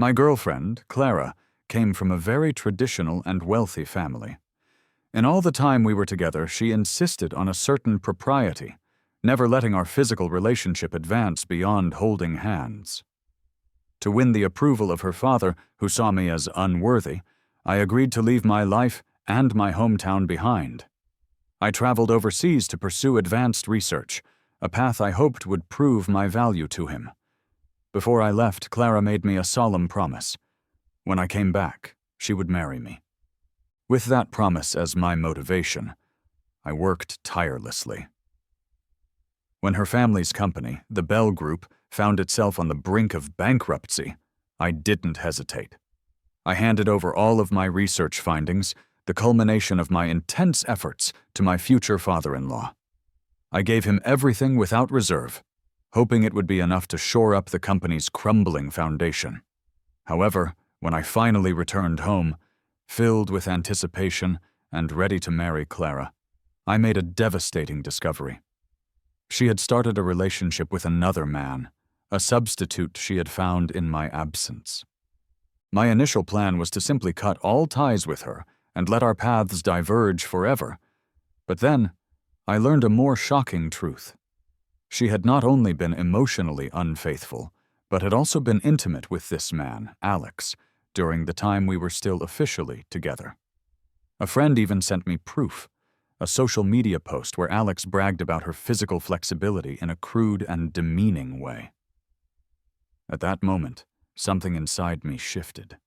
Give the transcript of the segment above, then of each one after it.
My girlfriend, Clara, came from a very traditional and wealthy family. In all the time we were together, she insisted on a certain propriety, never letting our physical relationship advance beyond holding hands. To win the approval of her father, who saw me as unworthy, I agreed to leave my life and my hometown behind. I traveled overseas to pursue advanced research, a path I hoped would prove my value to him. Before I left, Clara made me a solemn promise. When I came back, she would marry me. With that promise as my motivation, I worked tirelessly. When her family's company, the Bell Group, found itself on the brink of bankruptcy, I didn't hesitate. I handed over all of my research findings, the culmination of my intense efforts, to my future father-in-law. I gave him everything without reserve, hoping it would be enough to shore up the company's crumbling foundation. However, when I finally returned home, filled with anticipation and ready to marry Clara, I made a devastating discovery. She had started a relationship with another man, a substitute she had found in my absence. My initial plan was to simply cut all ties with her and let our paths diverge forever. But then, I learned a more shocking truth. She had not only been emotionally unfaithful, but had also been intimate with this man, Alex, during the time we were still officially together. A friend even sent me proof, a social media post where Alex bragged about her physical flexibility in a crude and demeaning way. At that moment, something inside me shifted.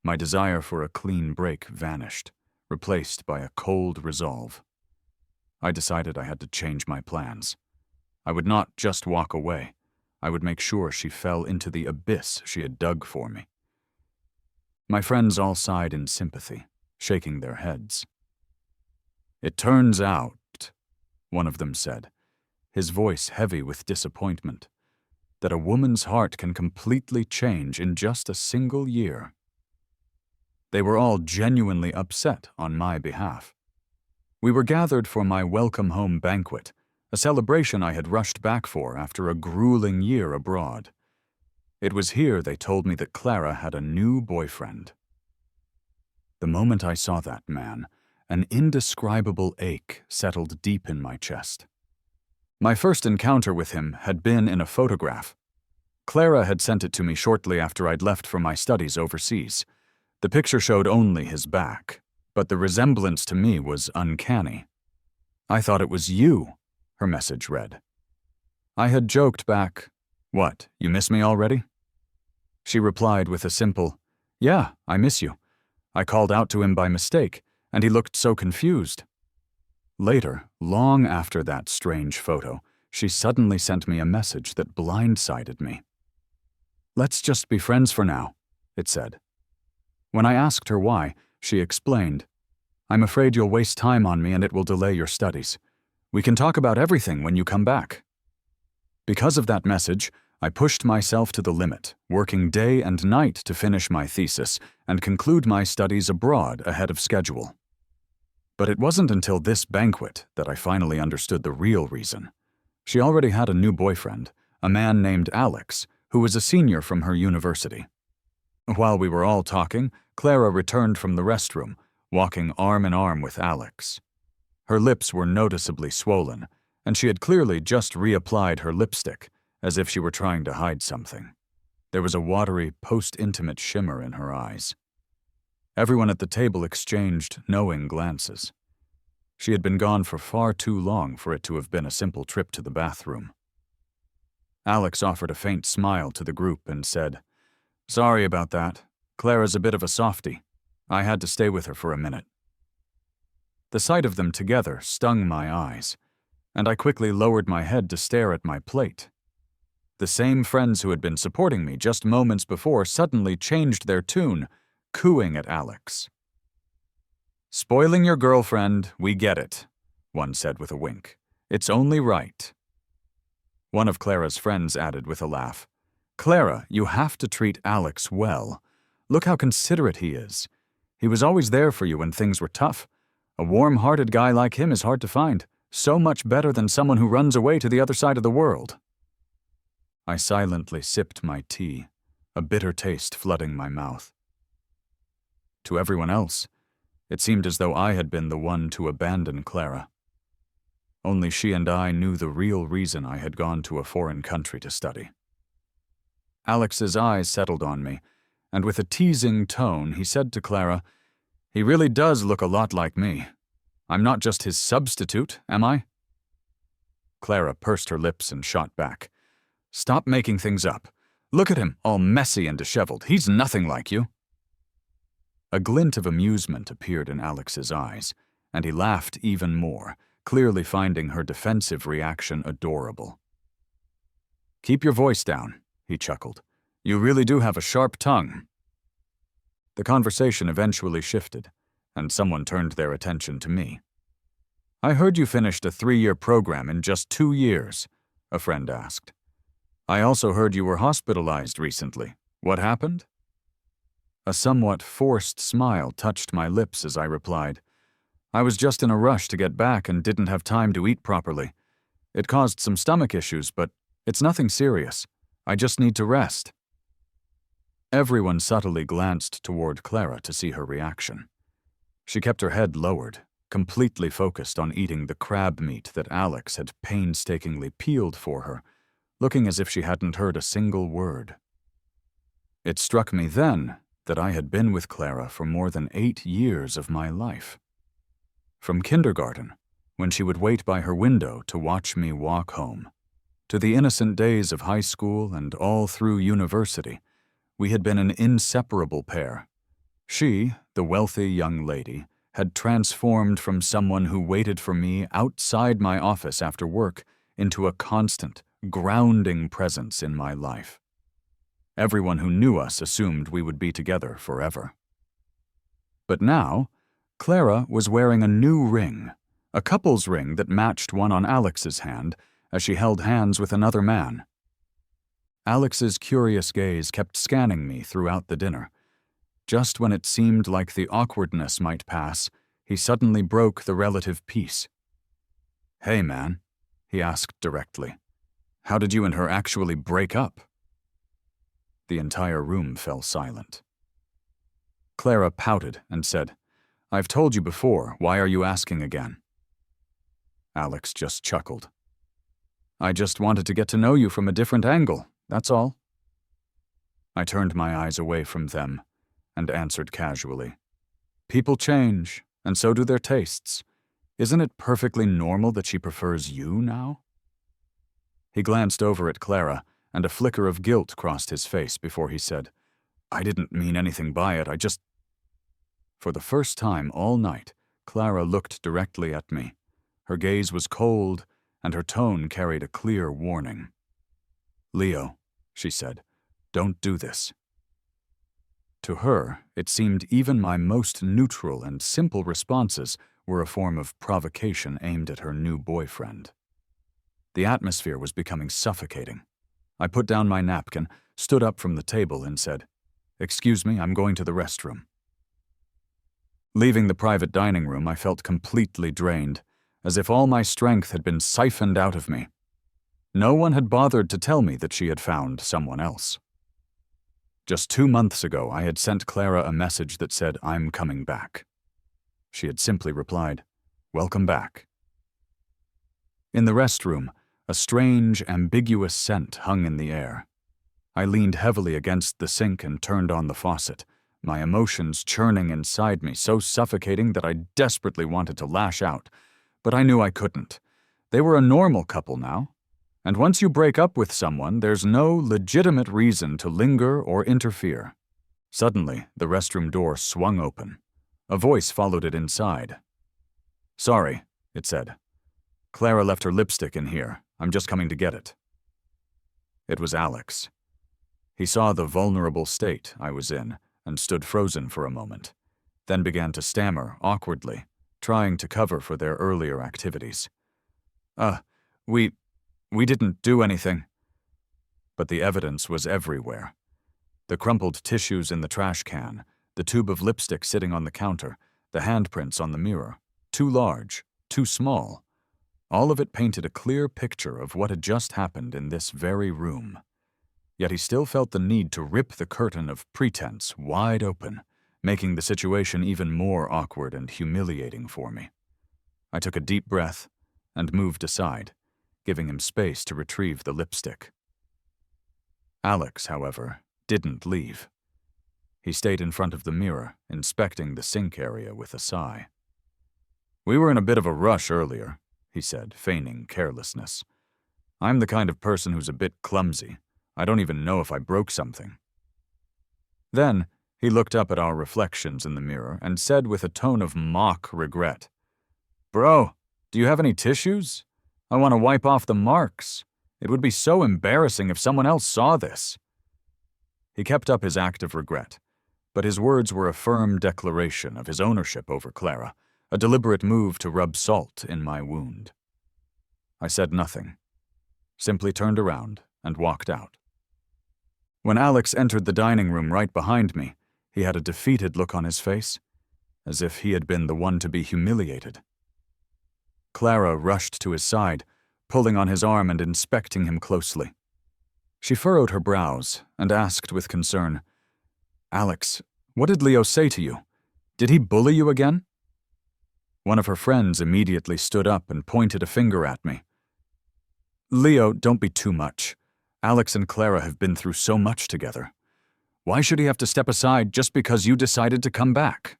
My desire for a clean break vanished, replaced by a cold resolve. I decided I had to change my plans. I would not just walk away. I would make sure she fell into the abyss she had dug for me. My friends all sighed in sympathy, shaking their heads. "It turns out," one of them said, his voice heavy with disappointment, "that a woman's heart can completely change in just a single year." They were all genuinely upset on my behalf. We were gathered for my welcome home banquet, a celebration I had rushed back for after a grueling year abroad. It was here they told me that Clara had a new boyfriend. The moment I saw that man, an indescribable ache settled deep in my chest. My first encounter with him had been in a photograph. Clara had sent it to me shortly after I'd left for my studies overseas. The picture showed only his back, but the resemblance to me was uncanny. "I thought it was you," her message read. I had joked back, "What, you miss me already?" She replied with a simple, "Yeah, I miss you. I called out to him by mistake, and he looked so confused." Later, long after that strange photo, she suddenly sent me a message that blindsided me. "Let's just be friends for now," it said. When I asked her why, she explained, "I'm afraid you'll waste time on me and it will delay your studies. We can talk about everything when you come back." Because of that message, I pushed myself to the limit, working day and night to finish my thesis and conclude my studies abroad ahead of schedule. But it wasn't until this banquet that I finally understood the real reason. She already had a new boyfriend, a man named Alex, who was a senior from her university. While we were all talking, Clara returned from the restroom, walking arm in arm with Alex. Her lips were noticeably swollen, and she had clearly just reapplied her lipstick, as if she were trying to hide something. There was a watery, post-intimate shimmer in her eyes. Everyone at the table exchanged knowing glances. She had been gone for far too long for it to have been a simple trip to the bathroom. Alex offered a faint smile to the group and said, "Sorry about that. Clara's a bit of a softie. I had to stay with her for a minute." The sight of them together stung my eyes, and I quickly lowered my head to stare at my plate. The same friends who had been supporting me just moments before suddenly changed their tune, cooing at Alex. "Spoiling your girlfriend, we get it," one said with a wink. "It's only right." One of Clara's friends added with a laugh, "Clara, you have to treat Alex well. Look how considerate he is. He was always there for you when things were tough. A warm-hearted guy like him is hard to find, so much better than someone who runs away to the other side of the world." I silently sipped my tea, a bitter taste flooding my mouth. To everyone else, it seemed as though I had been the one to abandon Clara. Only she and I knew the real reason I had gone to a foreign country to study. Alex's eyes settled on me, and with a teasing tone, he said to Clara, "He really does look a lot like me. I'm not just his substitute, am I?" Clara pursed her lips and shot back. "Stop making things up. Look at him, all messy and disheveled. He's nothing like you." A glint of amusement appeared in Alex's eyes, and he laughed even more, clearly finding her defensive reaction adorable. "Keep your voice down," he chuckled. "You really do have a sharp tongue." The conversation eventually shifted, and someone turned their attention to me. "I heard you finished a 3-year program in just 2 years," a friend asked. "I also heard you were hospitalized recently. What happened?" A somewhat forced smile touched my lips as I replied, "I was just in a rush to get back and didn't have time to eat properly. It caused some stomach issues, but it's nothing serious. I just need to rest." Everyone subtly glanced toward Clara to see her reaction. She kept her head lowered, completely focused on eating the crab meat that Alex had painstakingly peeled for her, looking as if she hadn't heard a single word. It struck me then that I had been with Clara for more than 8 years of my life. From kindergarten, when she would wait by her window to watch me walk home, to the innocent days of high school and all through university, we had been an inseparable pair. She, the wealthy young lady, had transformed from someone who waited for me outside my office after work into a constant, grounding presence in my life. Everyone who knew us assumed we would be together forever. But now, Clara was wearing a new ring, a couple's ring that matched one on Alex's hand as she held hands with another man. Alex's curious gaze kept scanning me throughout the dinner. Just when it seemed like the awkwardness might pass, he suddenly broke the relative peace. "Hey, man," he asked directly. "How did you and her actually break up?" The entire room fell silent. Clara pouted and said, "I've told you before, why are you asking again?" Alex just chuckled. "I just wanted to get to know you from a different angle, that's all." I turned my eyes away from them and answered casually, "People change, and so do their tastes. Isn't it perfectly normal that she prefers you now?" He glanced over at Clara, and a flicker of guilt crossed his face before he said, "I didn't mean anything by it, I just—" For the first time all night, Clara looked directly at me. Her gaze was cold, and her tone carried a clear warning. "Leo," she said, "don't do this." To her, it seemed even my most neutral and simple responses were a form of provocation aimed at her new boyfriend. The atmosphere was becoming suffocating. I put down my napkin, stood up from the table, and said, "Excuse me, I'm going to the restroom." Leaving the private dining room, I felt completely drained, as if all my strength had been siphoned out of me. No one had bothered to tell me that she had found someone else. Just 2 months ago, I had sent Clara a message that said, "I'm coming back." She had simply replied, "Welcome back." In the restroom, a strange, ambiguous scent hung in the air. I leaned heavily against the sink and turned on the faucet, my emotions churning inside me, so suffocating that I desperately wanted to lash out. But I knew I couldn't. They were a normal couple now. And once you break up with someone, there's no legitimate reason to linger or interfere. Suddenly, the restroom door swung open. A voice followed it inside. "Sorry," it said. "Clara left her lipstick in here. I'm just coming to get it." It was Alex. He saw the vulnerable state I was in and stood frozen for a moment, then began to stammer awkwardly, trying to cover for their earlier activities. We didn't do anything." But the evidence was everywhere. The crumpled tissues in the trash can, the tube of lipstick sitting on the counter, the handprints on the mirror, too large, too small. All of it painted a clear picture of what had just happened in this very room. yet he still felt the need to rip the curtain of pretense wide open, making the situation even more awkward and humiliating for me. I took a deep breath and moved aside, giving him space to retrieve the lipstick. Alex, however, didn't leave. He stayed in front of the mirror, inspecting the sink area with a sigh. "We were in a bit of a rush earlier," he said, feigning carelessness. "I'm the kind of person who's a bit clumsy. I don't even know if I broke something." Then, he looked up at our reflections in the mirror and said with a tone of mock regret, "Bro, do you have any tissues? I want to wipe off the marks. It would be so embarrassing if someone else saw this." He kept up his act of regret, but his words were a firm declaration of his ownership over Clara, a deliberate move to rub salt in my wound. I said nothing, simply turned around and walked out. When Alex entered the dining room right behind me, he had a defeated look on his face, as if he had been the one to be humiliated. Clara rushed to his side, pulling on his arm and inspecting him closely. She furrowed her brows and asked with concern, "Alex, what did Leo say to you? Did he bully you again?" One of her friends immediately stood up and pointed a finger at me. "Leo, don't be too much. Alex and Clara have been through so much together. Why should he have to step aside just because you decided to come back?"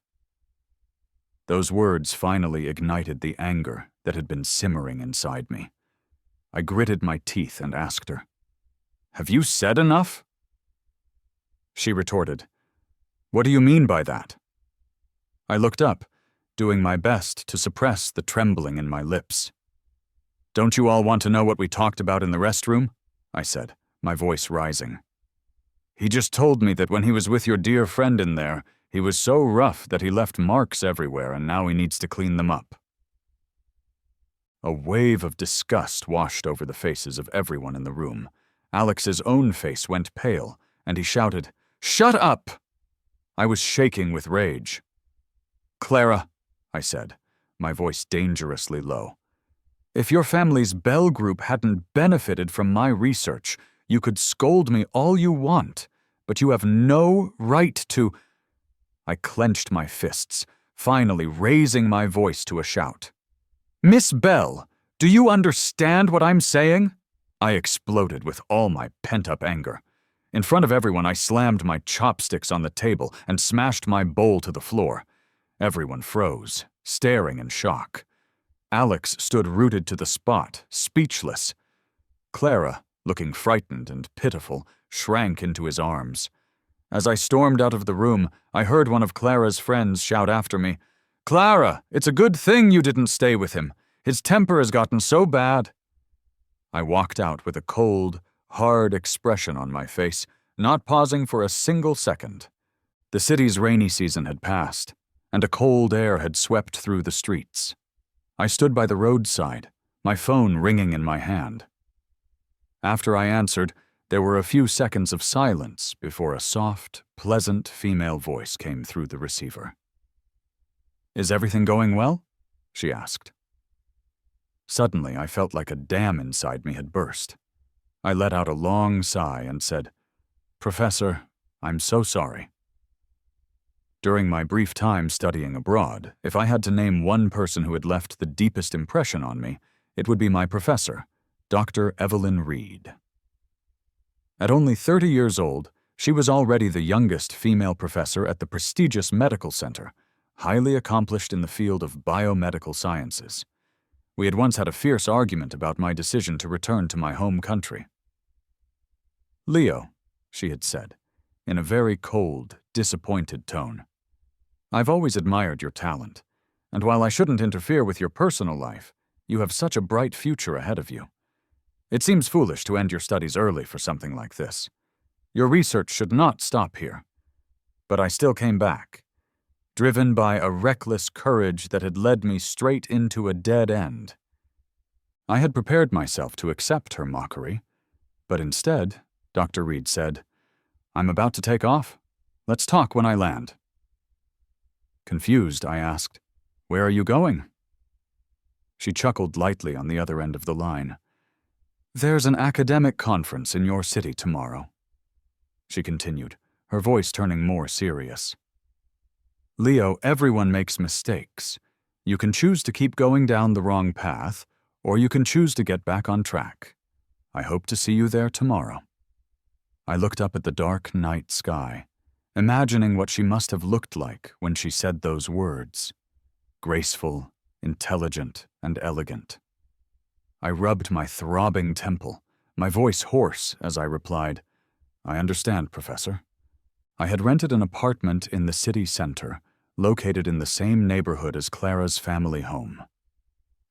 Those words finally ignited the anger that had been simmering inside me. I gritted my teeth and asked her, "Have you said enough?" She retorted, "What do you mean by that?" I looked up, doing my best to suppress the trembling in my lips. "Don't you all want to know what we talked about in the restroom?" I said, my voice rising. "He just told me that when he was with your dear friend in there, he was so rough that he left marks everywhere and now he needs to clean them up." A wave of disgust washed over the faces of everyone in the room. Alex's own face went pale, and he shouted, "Shut up!" I was shaking with rage. "Clara," I said, my voice dangerously low, "if your family's Bell Group hadn't benefited from my research, you could scold me all you want, but you have no right to—" I clenched my fists, finally raising my voice to a shout. "Miss Bell, do you understand what I'm saying?" I exploded with all my pent-up anger. In front of everyone, I slammed my chopsticks on the table and smashed my bowl to the floor. Everyone froze, staring in shock. Alex stood rooted to the spot, speechless. Clara, looking frightened and pitiful, shrank into his arms. As I stormed out of the room, I heard one of Clara's friends shout after me, "Clara, it's a good thing you didn't stay with him. His temper has gotten so bad." I walked out with a cold, hard expression on my face, not pausing for a single second. The city's rainy season had passed, and a cold air had swept through the streets. I stood by the roadside, my phone ringing in my hand. After I answered, there were a few seconds of silence before a soft, pleasant female voice came through the receiver. "Is everything going well?" she asked. Suddenly, I felt like a dam inside me had burst. I let out a long sigh and said, "Professor, I'm so sorry." During my brief time studying abroad, if I had to name one person who had left the deepest impression on me, it would be my professor, Dr. Evelyn Reed. At only 30 years old, she was already the youngest female professor at the prestigious medical center, highly accomplished in the field of biomedical sciences. We had once had a fierce argument about my decision to return to my home country. "Leo," she had said, in a very cold, disappointed tone, "I've always admired your talent, and while I shouldn't interfere with your personal life, you have such a bright future ahead of you. It seems foolish to end your studies early for something like this. Your research should not stop here. But I still came back, driven by a reckless courage that had led me straight into a dead end." I had prepared myself to accept her mockery, but instead, Dr. Reed said, "I'm about to take off. Let's talk when I land." Confused, I asked, "Where are you going?" She chuckled lightly on the other end of the line. "There's an academic conference in your city tomorrow. she continued, her voice turning more serious. Leo, everyone makes mistakes. You can choose to keep going down the wrong path, or you can choose to get back on track. I hope to see you there tomorrow. I looked up at the dark night sky, imagining what she must have looked like when she said those words. Graceful, intelligent, and elegant. I rubbed my throbbing temple, my voice hoarse as I replied, I understand, Professor. I had rented an apartment in the city center, located in the same neighborhood as Clara's family home.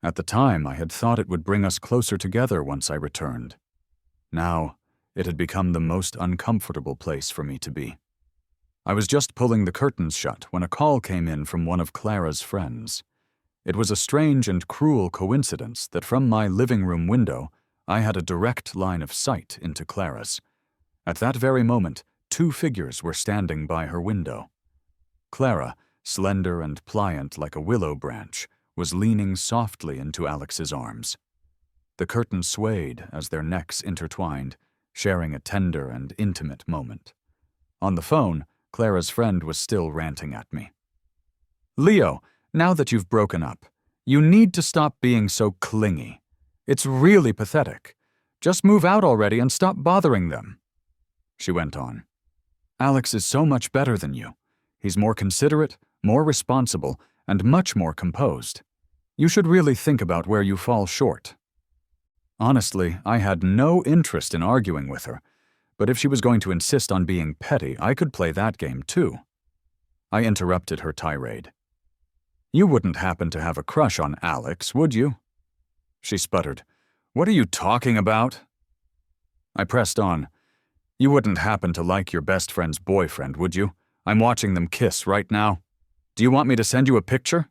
At the time, I had thought it would bring us closer together once I returned. Now, it had become the most uncomfortable place for me to be. I was just pulling the curtains shut when a call came in from one of Clara's friends. It was a strange and cruel coincidence that from my living room window, I had a direct line of sight into Clara's. At that very moment, 2 figures were standing by her window. Clara, slender and pliant like a willow branch, was leaning softly into Alex's arms. The curtain swayed as their necks intertwined, sharing a tender and intimate moment. On the phone, Clara's friend was still ranting at me. Leo, now that you've broken up, you need to stop being so clingy. It's really pathetic. Just move out already and stop bothering them. She went on. Alex is so much better than you. He's more considerate, more responsible, and much more composed. You should really think about where you fall short. Honestly, I had no interest in arguing with her, but if she was going to insist on being petty, I could play that game too. I interrupted her tirade. You wouldn't happen to have a crush on Alex, would you? She sputtered. What are you talking about? I pressed on. You wouldn't happen to like your best friend's boyfriend, would you? I'm watching them kiss right now. Do you want me to send you a picture?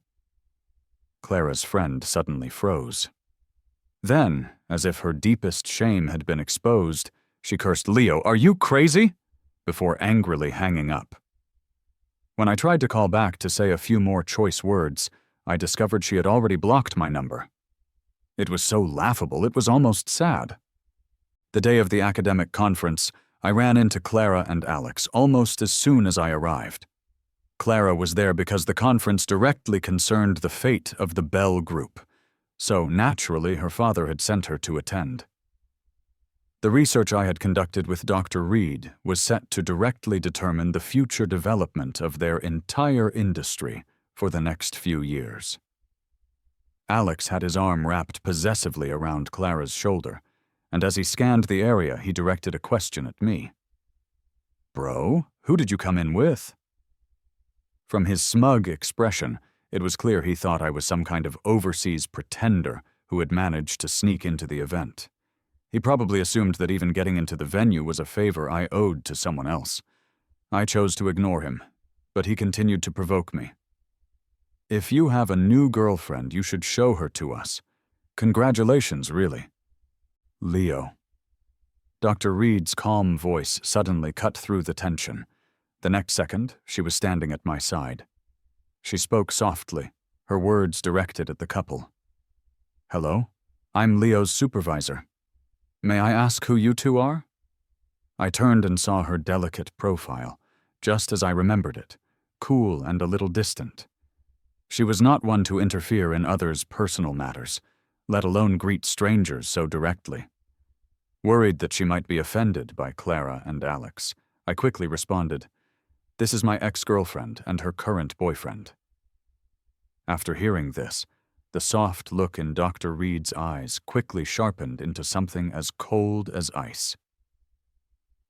Clara's friend suddenly froze. Then, as if her deepest shame had been exposed, she cursed, Leo, are you crazy? Before angrily hanging up. When I tried to call back to say a few more choice words, I discovered she had already blocked my number. It was so laughable, it was almost sad. The day of the academic conference, I ran into Clara and Alex almost as soon as I arrived. Clara was there because the conference directly concerned the fate of the Bell Group, so naturally her father had sent her to attend. The research I had conducted with Dr. Reed was set to directly determine the future development of their entire industry for the next few years. Alex had his arm wrapped possessively around Clara's shoulder, and as he scanned the area, he directed a question at me. Bro, who did you come in with? From his smug expression, it was clear he thought I was some kind of overseas pretender who had managed to sneak into the event. He probably assumed that even getting into the venue was a favor I owed to someone else. I chose to ignore him, but he continued to provoke me. If you have a new girlfriend, you should show her to us. Congratulations, really. Leo. Dr. Reed's calm voice suddenly cut through the tension. The next second, she was standing at my side. She spoke softly, her words directed at the couple. Hello, I'm Leo's supervisor. May I ask who you two are? I turned and saw her delicate profile, just as I remembered it, cool and a little distant. She was not one to interfere in others' personal matters, let alone greet strangers so directly. Worried that she might be offended by Clara and Alex, I quickly responded, This is my ex-girlfriend and her current boyfriend. After hearing this, the soft look in Dr. Reed's eyes quickly sharpened into something as cold as ice.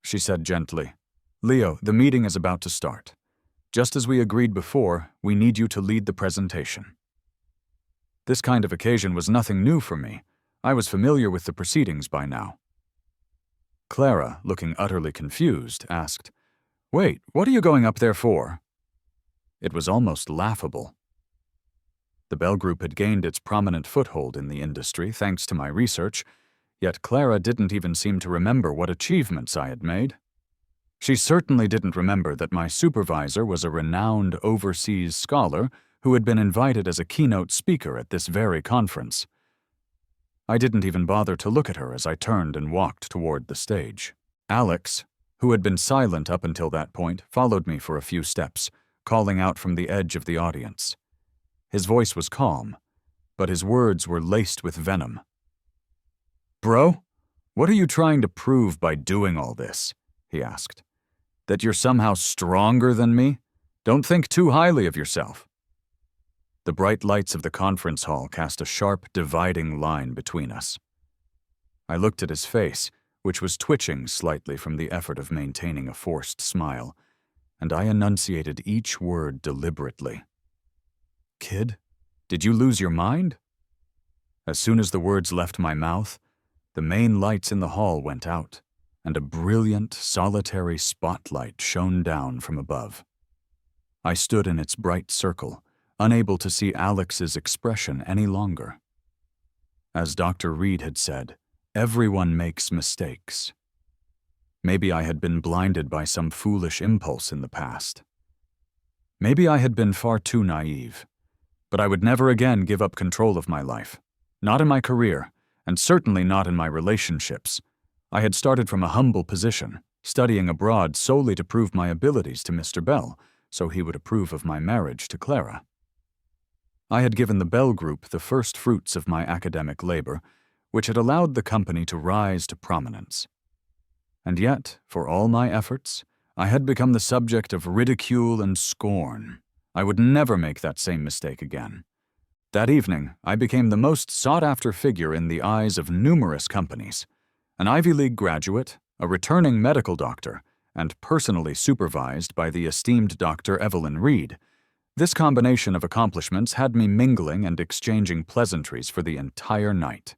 She said gently, Leo, the meeting is about to start. Just as we agreed before, we need you to lead the presentation. This kind of occasion was nothing new for me. I was familiar with the proceedings by now. Clara, looking utterly confused, asked, Wait, what are you going up there for? It was almost laughable. The Bell Group had gained its prominent foothold in the industry thanks to my research, yet Clara didn't even seem to remember what achievements I had made. She certainly didn't remember that my supervisor was a renowned overseas scholar who had been invited as a keynote speaker at this very conference. I didn't even bother to look at her as I turned and walked toward the stage. Alex, who had been silent up until that point, followed me for a few steps, calling out from the edge of the audience. His voice was calm, but his words were laced with venom. "Bro, what are you trying to prove by doing all this?" he asked. "That you're somehow stronger than me? Don't think too highly of yourself." The bright lights of the conference hall cast a sharp, dividing line between us. I looked at his face, which was twitching slightly from the effort of maintaining a forced smile, and I enunciated each word deliberately. "Kid, did you lose your mind?" As soon as the words left my mouth, the main lights in the hall went out, and a brilliant, solitary spotlight shone down from above. I stood in its bright circle, unable to see Alex's expression any longer. As Dr. Reed had said, everyone makes mistakes. Maybe I had been blinded by some foolish impulse in the past. Maybe I had been far too naive, but I would never again give up control of my life. Not in my career, and certainly not in my relationships. I had started from a humble position, studying abroad solely to prove my abilities to Mr. Bell, so he would approve of my marriage to Clara. I had given the Bell Group the first fruits of my academic labor, which had allowed the company to rise to prominence. And yet, for all my efforts, I had become the subject of ridicule and scorn. I would never make that same mistake again. That evening, I became the most sought-after figure in the eyes of numerous companies. An Ivy League graduate, a returning medical doctor, and personally supervised by the esteemed Dr. Evelyn Reed, this combination of accomplishments had me mingling and exchanging pleasantries for the entire night.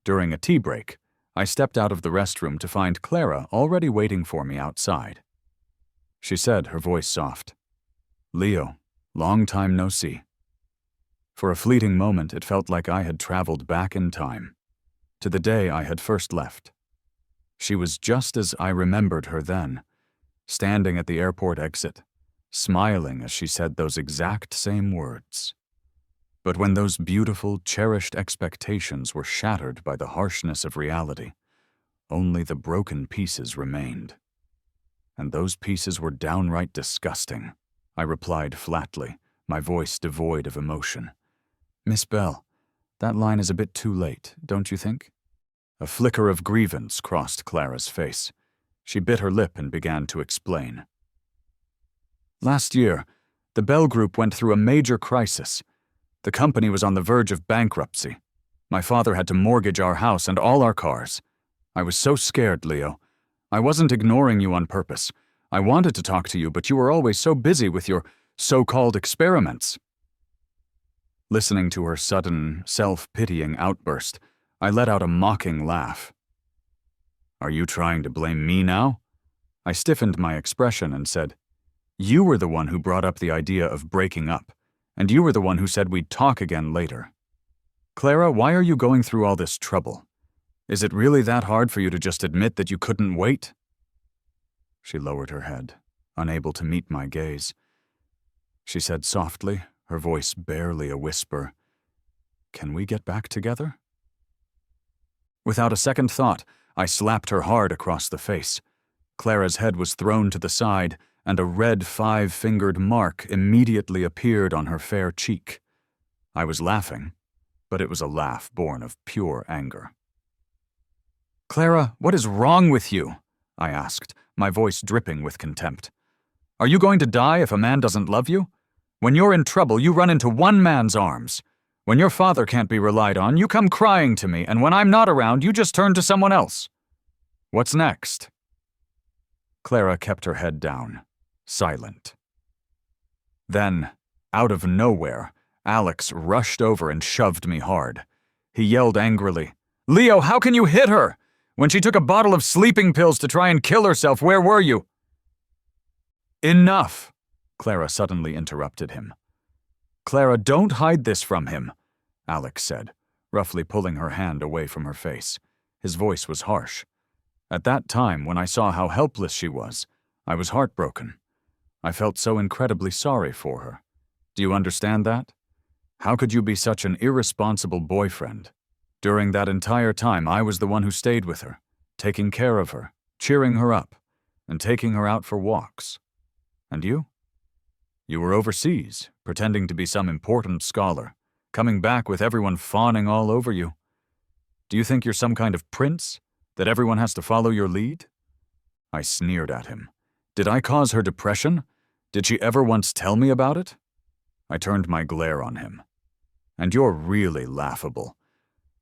During a tea break, I stepped out of the restroom to find Clara already waiting for me outside. She said, her voice soft, "Leo, long time no see." For a fleeting moment, it felt like I had traveled back in time, to the day I had first left. She was just as I remembered her then, standing at the airport exit, smiling as she said those exact same words. But when those beautiful, cherished expectations were shattered by the harshness of reality, only the broken pieces remained. And those pieces were downright disgusting, I replied flatly, my voice devoid of emotion. "Miss Bell, that line is a bit too late, don't you think?" A flicker of grievance crossed Clara's face. She bit her lip and began to explain. "Last year, the Bell Group went through a major crisis. The company was on the verge of bankruptcy. My father had to mortgage our house and all our cars. I was so scared, Leo. I wasn't ignoring you on purpose. I wanted to talk to you, but you were always so busy with your so-called experiments." Listening to her sudden, self-pitying outburst, I let out a mocking laugh. "Are you trying to blame me now?" I stiffened my expression and said, "You were the one who brought up the idea of breaking up, and you were the one who said we'd talk again later. Clara, why are you going through all this trouble? Is it really that hard for you to just admit that you couldn't wait?" She lowered her head, unable to meet my gaze. She said softly, her voice barely a whisper, "Can we get back together?" Without a second thought, I slapped her hard across the face. Clara's head was thrown to the side, and a red 5-fingered mark immediately appeared on her fair cheek. I was laughing, but it was a laugh born of pure anger. "Clara, what is wrong with you?" I asked, my voice dripping with contempt. "Are you going to die if a man doesn't love you? When you're in trouble, you run into one man's arms. When your father can't be relied on, you come crying to me, and when I'm not around, you just turn to someone else. What's next?" Clara kept her head down, silent. Then, out of nowhere, Alex rushed over and shoved me hard. He yelled angrily, "Leo, how can you hit her? When she took a bottle of sleeping pills to try and kill herself, where were you?" "Enough!" Clara suddenly interrupted him. "Clara, don't hide this from him," Alex said, roughly pulling her hand away from her face. His voice was harsh. At that time, when I saw how helpless she was, I was heartbroken. I felt so incredibly sorry for her. Do you understand that? How could you be such an irresponsible boyfriend? During that entire time, I was the one who stayed with her, taking care of her, cheering her up, and taking her out for walks. And you? You were overseas, pretending to be some important scholar, coming back with everyone fawning all over you. Do you think you're some kind of prince, that everyone has to follow your lead? I sneered at him. Did I cause her depression? Did she ever once tell me about it? I turned my glare on him. And you're really laughable.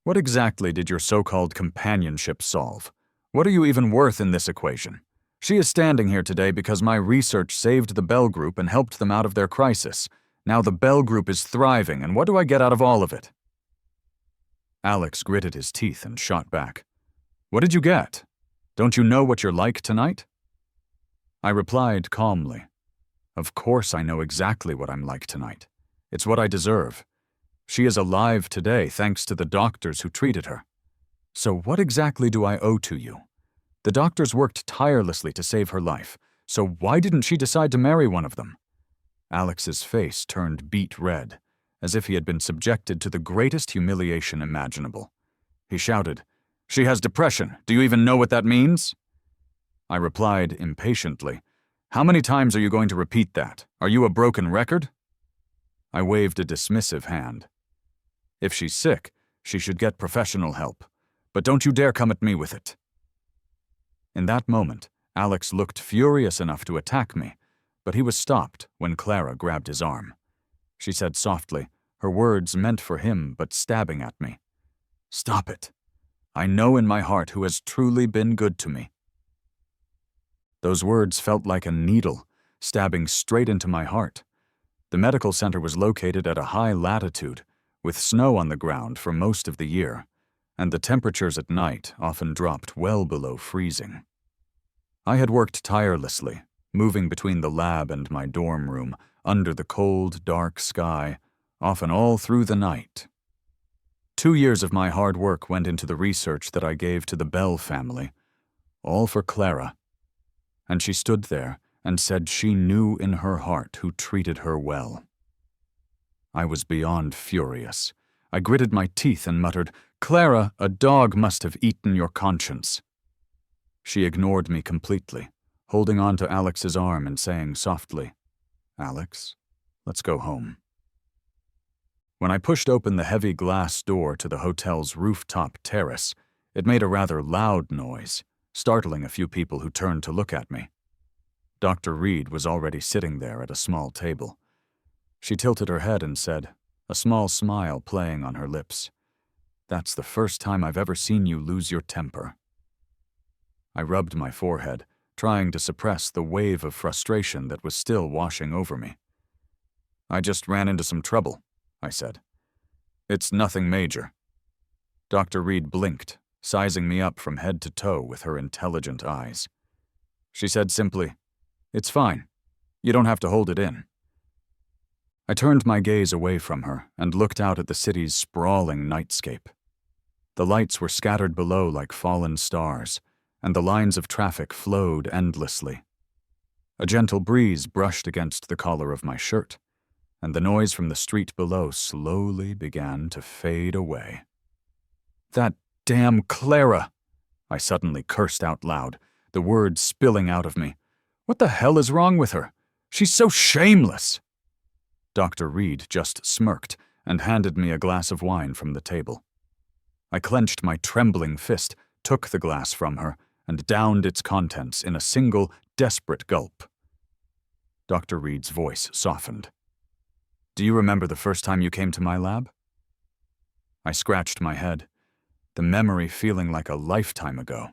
What exactly did your so-called companionship solve? What are you even worth in this equation? She is standing here today because my research saved the Bell Group and helped them out of their crisis. Now the Bell Group is thriving, and what do I get out of all of it? Alex gritted his teeth and shot back. What did you get? Don't you know what you're like tonight? I replied calmly. Of course I know exactly what I'm like tonight. It's what I deserve. She is alive today thanks to the doctors who treated her. So what exactly do I owe to you? The doctors worked tirelessly to save her life, so why didn't she decide to marry one of them? Alex's face turned beet red, as if he had been subjected to the greatest humiliation imaginable. He shouted, She has depression. Do you even know what that means? I replied impatiently, How many times are you going to repeat that? Are you a broken record? I waved a dismissive hand. If she's sick, she should get professional help. But don't you dare come at me with it. In that moment, Alex looked furious enough to attack me, but he was stopped when Clara grabbed his arm. She said softly, her words meant for him but stabbing at me. Stop it. I know in my heart who has truly been good to me. Those words felt like a needle, stabbing straight into my heart. The medical center was located at a high latitude, with snow on the ground for most of the year, and the temperatures at night often dropped well below freezing. I had worked tirelessly, moving between the lab and my dorm room, under the cold, dark sky, often all through the night. 2 years of my hard work went into the research that I gave to the Bell family, all for Clara. And she stood there and said she knew in her heart who treated her well. I was beyond furious. I gritted my teeth and muttered, Clara, a dog must have eaten your conscience. She ignored me completely, holding on to Alex's arm and saying softly, Alex, let's go home. When I pushed open the heavy glass door to the hotel's rooftop terrace, it made a rather loud noise, startling a few people who turned to look at me. Dr. Reed was already sitting there at a small table. She tilted her head and said, a small smile playing on her lips, That's the first time I've ever seen you lose your temper. I rubbed my forehead, trying to suppress the wave of frustration that was still washing over me. I just ran into some trouble, I said. It's nothing major. Dr. Reed blinked, sizing me up from head to toe with her intelligent eyes. She said simply, It's fine. You don't have to hold it in. I turned my gaze away from her and looked out at the city's sprawling nightscape. The lights were scattered below like fallen stars, and the lines of traffic flowed endlessly. A gentle breeze brushed against the collar of my shirt, and the noise from the street below slowly began to fade away. That damn Clara! I suddenly cursed out loud, the words spilling out of me. What the hell is wrong with her? She's so shameless! Dr. Reed just smirked and handed me a glass of wine from the table. I clenched my trembling fist, took the glass from her, and downed its contents in a single, desperate gulp. Dr. Reed's voice softened. Do you remember the first time you came to my lab? I scratched my head, the memory feeling like a lifetime ago.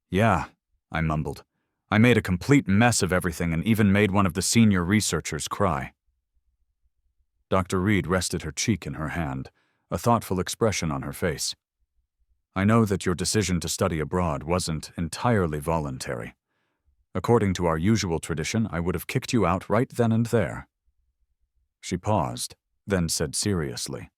Yeah, I mumbled. I made a complete mess of everything and even made one of the senior researchers cry. Dr. Reed rested her cheek in her hand, a thoughtful expression on her face. I know that your decision to study abroad wasn't entirely voluntary. According to our usual tradition, I would have kicked you out right then and there. She paused, then said seriously,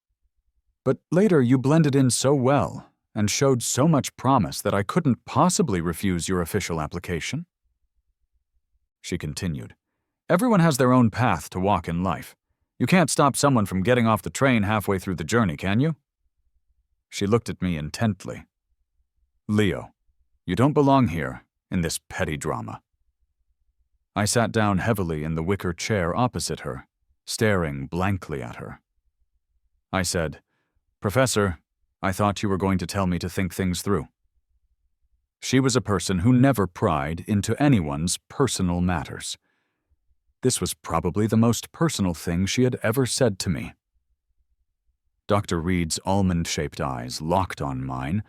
But later you blended in so well and showed so much promise that I couldn't possibly refuse your official application. She continued, Everyone has their own path to walk in life. You can't stop someone from getting off the train halfway through the journey, can you? She looked at me intently. Leo, you don't belong here, in this petty drama. I sat down heavily in the wicker chair opposite her, staring blankly at her. I said, "Professor, I thought you were going to tell me to think things through." She was a person who never pried into anyone's personal matters. This was probably the most personal thing she had ever said to me. Dr. Reed's almond-shaped eyes locked on mine,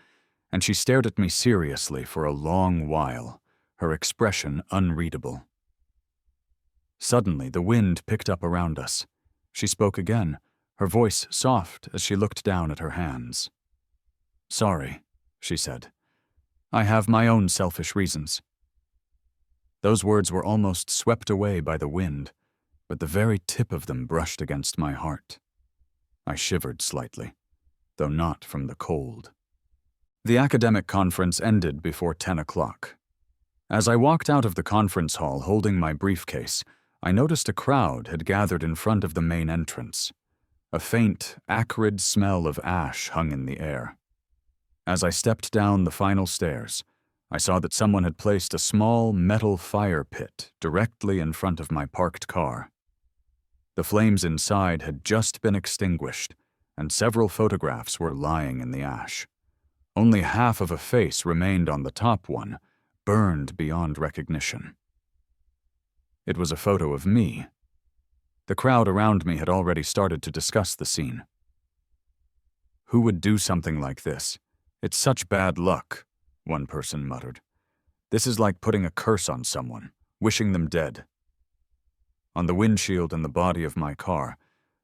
and she stared at me seriously for a long while, her expression unreadable. Suddenly, the wind picked up around us. She spoke again, her voice soft as she looked down at her hands. "Sorry," she said. "I have my own selfish reasons." Those words were almost swept away by the wind, but the very tip of them brushed against my heart. I shivered slightly, though not from the cold. The academic conference ended before 10 o'clock. As I walked out of the conference hall holding my briefcase, I noticed a crowd had gathered in front of the main entrance. A faint, acrid smell of ash hung in the air. As I stepped down the final stairs, I saw that someone had placed a small metal fire pit directly in front of my parked car. The flames inside had just been extinguished, and several photographs were lying in the ash. Only half of a face remained on the top one, burned beyond recognition. It was a photo of me. The crowd around me had already started to discuss the scene. "Who would do something like this? It's such bad luck," one person muttered. "This is like putting a curse on someone, wishing them dead." On the windshield and the body of my car,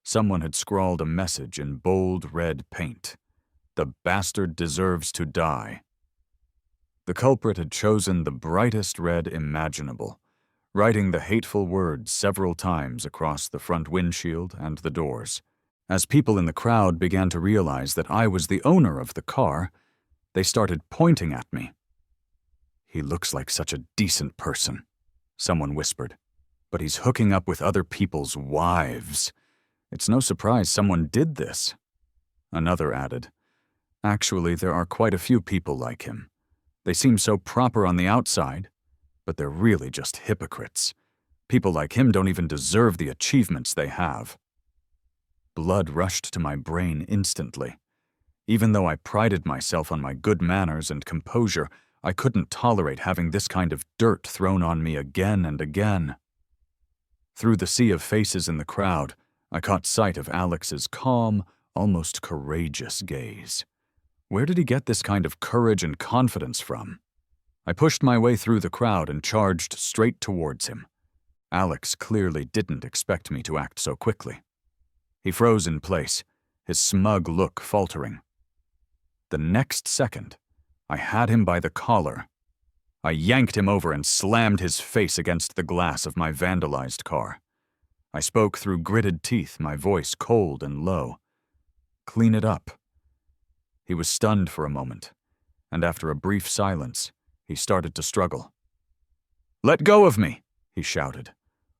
someone had scrawled a message in bold red paint. "The bastard deserves to die." The culprit had chosen the brightest red imaginable, writing the hateful words several times across the front windshield and the doors. As people in the crowd began to realize that I was the owner of the car, they started pointing at me. "He looks like such a decent person," someone whispered, "but he's hooking up with other people's wives. It's no surprise someone did this." Another added, "Actually, there are quite a few people like him. They seem so proper on the outside, but they're really just hypocrites. People like him don't even deserve the achievements they have." Blood rushed to my brain instantly. Even though I prided myself on my good manners and composure, I couldn't tolerate having this kind of dirt thrown on me again and again. Through the sea of faces in the crowd, I caught sight of Alex's calm, almost courageous gaze. Where did he get this kind of courage and confidence from? I pushed my way through the crowd and charged straight towards him. Alex clearly didn't expect me to act so quickly. He froze in place, his smug look faltering. The next second, I had him by the collar. I yanked him over and slammed his face against the glass of my vandalized car. I spoke through gritted teeth, my voice cold and low. "Clean it up." He was stunned for a moment, and after a brief silence, he started to struggle. "Let go of me," he shouted.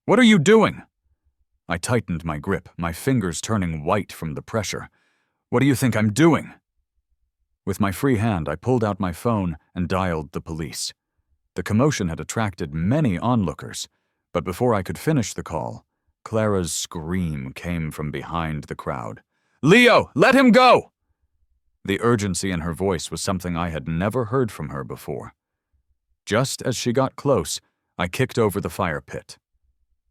"What are you doing?" I tightened my grip, my fingers turning white from the pressure. "What do you think I'm doing?" With my free hand, I pulled out my phone and dialed the police. The commotion had attracted many onlookers, but before I could finish the call, Clara's scream came from behind the crowd. "Leo, let him go!" The urgency in her voice was something I had never heard from her before. Just as she got close, I kicked over the fire pit.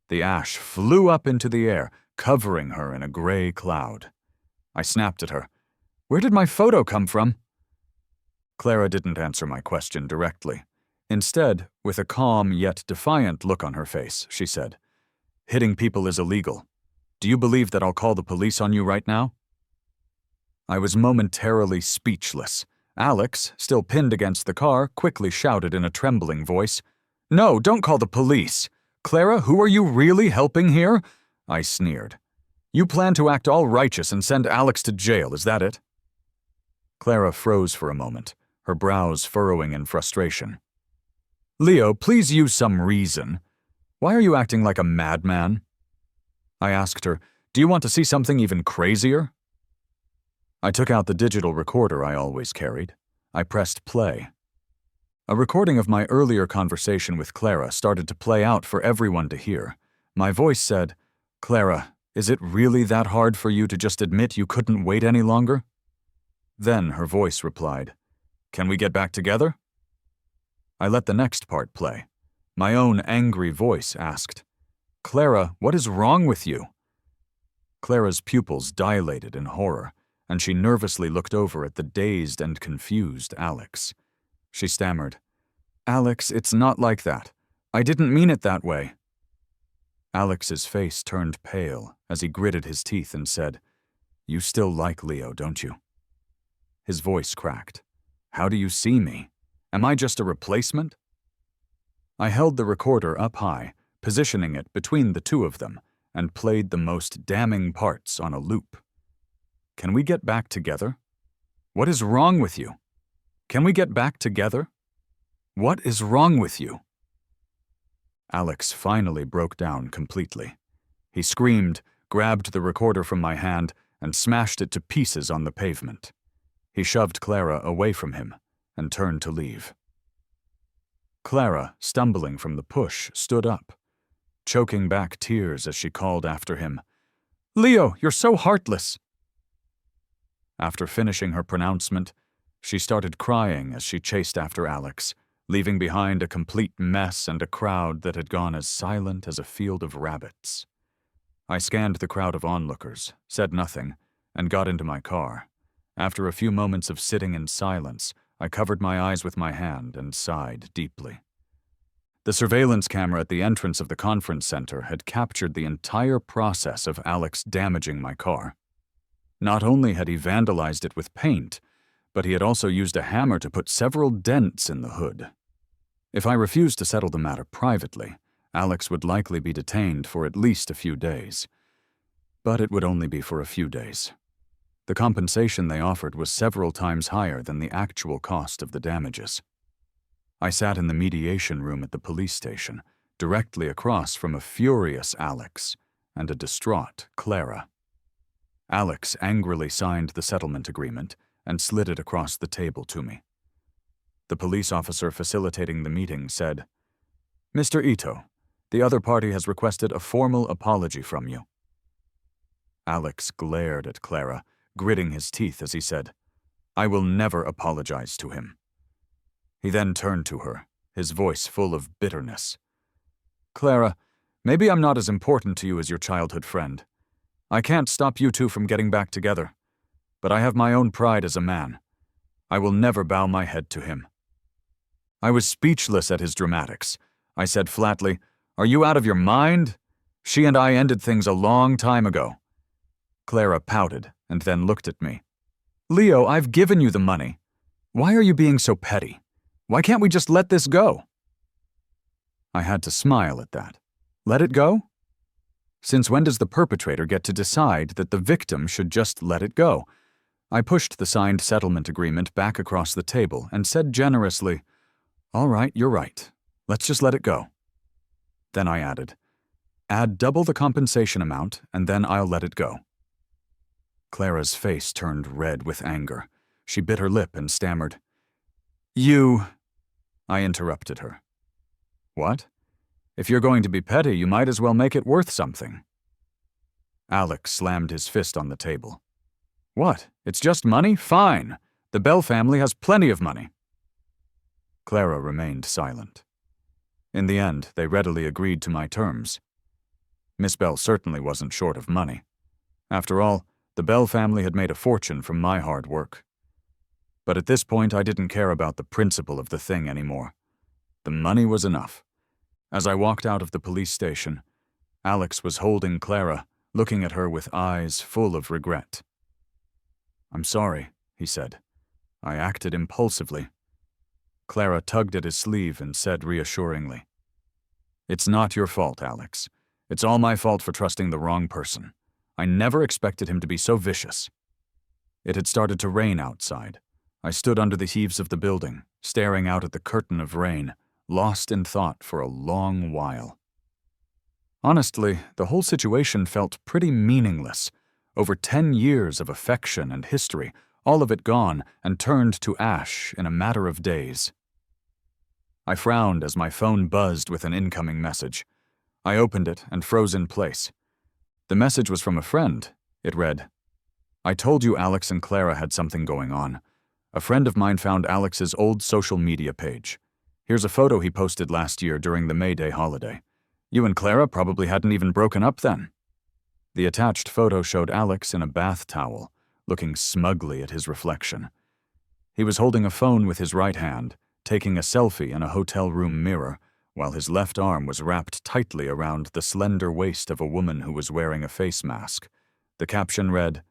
The ash flew up into the air, covering her in a gray cloud. I snapped at her. "Where did my photo come from?" Clara didn't answer my question directly. Instead, with a calm yet defiant look on her face, she said, "Hitting people is illegal. Do you believe that I'll call the police on you right now?" I was momentarily speechless. Alex, still pinned against the car, quickly shouted in a trembling voice, "No, don't call the police. Clara, who are you really helping here?" I sneered. "You plan to act all righteous and send Alex to jail, is that it?" Clara froze for a moment, her brows furrowing in frustration. "Leo, please use some reason. Why are you acting like a madman?" I asked her, "Do you want to see something even crazier?" I took out the digital recorder I always carried. I pressed play. A recording of my earlier conversation with Clara started to play out for everyone to hear. My voice said, "Clara, is it really that hard for you to just admit you couldn't wait any longer?" Then her voice replied, "Can we get back together?" I let the next part play. My own angry voice asked, "Clara, what is wrong with you?" Clara's pupils dilated in horror, and she nervously looked over at the dazed and confused Alex. She stammered, "Alex, it's not like that. I didn't mean it that way." Alex's face turned pale as he gritted his teeth and said, "You still like Leo, don't you?" His voice cracked. "How do you see me? Am I just a replacement?" I held the recorder up high, positioning it between the two of them, and played the most damning parts on a loop. "Can we get back together? What is wrong with you? Can we get back together? What is wrong with you?" Alex finally broke down completely. He screamed, grabbed the recorder from my hand, and smashed it to pieces on the pavement. He shoved Clara away from him and turned to leave. Clara, stumbling from the push, stood up, choking back tears as she called after him, "Leo, you're so heartless." After finishing her pronouncement, she started crying as she chased after Alex, leaving behind a complete mess and a crowd that had gone as silent as a field of rabbits. I scanned the crowd of onlookers, said nothing, and got into my car. After a few moments of sitting in silence, I covered my eyes with my hand and sighed deeply. The surveillance camera at the entrance of the conference center had captured the entire process of Alex damaging my car. Not only had he vandalized it with paint, but he had also used a hammer to put several dents in the hood. If I refused to settle the matter privately, Alex would likely be detained for at least a few days. But it would only be for a few days. The compensation they offered was several times higher than the actual cost of the damages. I sat in the mediation room at the police station, directly across from a furious Alex and a distraught Clara. Alex angrily signed the settlement agreement and slid it across the table to me. The police officer facilitating the meeting said, "Mr. Ito, the other party has requested a formal apology from you." Alex glared at Clara, gritting his teeth as he said, "I will never apologize to him." He then turned to her, his voice full of bitterness. "Clara, maybe I'm not as important to you as your childhood friend. I can't stop you two from getting back together, but I have my own pride as a man. I will never bow my head to him." I was speechless at his dramatics. I said flatly, "Are you out of your mind? She and I ended things a long time ago." Clara pouted and then looked at me. "Leo, I've given you the money. Why are you being so petty? Why can't we just let this go?" I had to smile at that. Let it go? Since when does the perpetrator get to decide that the victim should just let it go? I pushed the signed settlement agreement back across the table and said generously, "All right, you're right. Let's just let it go." Then I added, "Add double the compensation amount, and then I'll let it go." Clara's face turned red with anger. She bit her lip and stammered, "You—" I interrupted her. "What? If you're going to be petty, you might as well make it worth something." Alex slammed his fist on the table. "What? It's just money? Fine. The Bell family has plenty of money." Clara remained silent. In the end, they readily agreed to my terms. Miss Bell certainly wasn't short of money. After all, the Bell family had made a fortune from my hard work. But at this point, I didn't care about the principle of the thing anymore. The money was enough. As I walked out of the police station, Alex was holding Clara, looking at her with eyes full of regret. "I'm sorry," he said. "I acted impulsively." Clara tugged at his sleeve and said reassuringly, "It's not your fault, Alex. It's all my fault for trusting the wrong person. I never expected him to be so vicious." It had started to rain outside. I stood under the eaves of the building, staring out at the curtain of rain, lost in thought for a long while. Honestly, the whole situation felt pretty meaningless. Over 10 years of affection and history, all of it gone and turned to ash in a matter of days. I frowned as my phone buzzed with an incoming message. I opened it and froze in place. The message was from a friend. It read, "I told you Alex and Clara had something going on. A friend of mine found Alex's old social media page. Here's a photo he posted last year during the May Day holiday. You and Clara probably hadn't even broken up then." The attached photo showed Alex in a bath towel, looking smugly at his reflection. He was holding a phone with his right hand, taking a selfie in a hotel room mirror, while his left arm was wrapped tightly around the slender waist of a woman who was wearing a face mask. The caption read,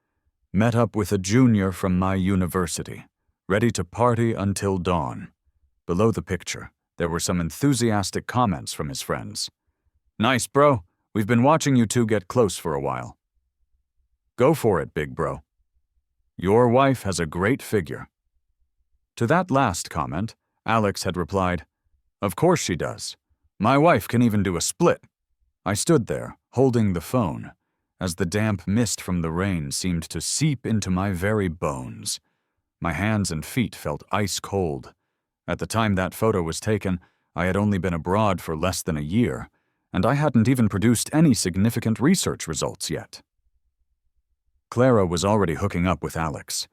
"Met up with a junior from my university. Ready to party until dawn." Below the picture, there were some enthusiastic comments from his friends. "Nice, bro. We've been watching you two get close for a while." "Go for it, big bro." "Your wife has a great figure." To that last comment, Alex had replied, "Of course she does. My wife can even do a split." I stood there, holding the phone, as the damp mist from the rain seemed to seep into my very bones. My hands and feet felt ice cold. At the time that photo was taken, I had only been abroad for less than a year, and I hadn't even produced any significant research results yet. Clara was already hooking up with Alex,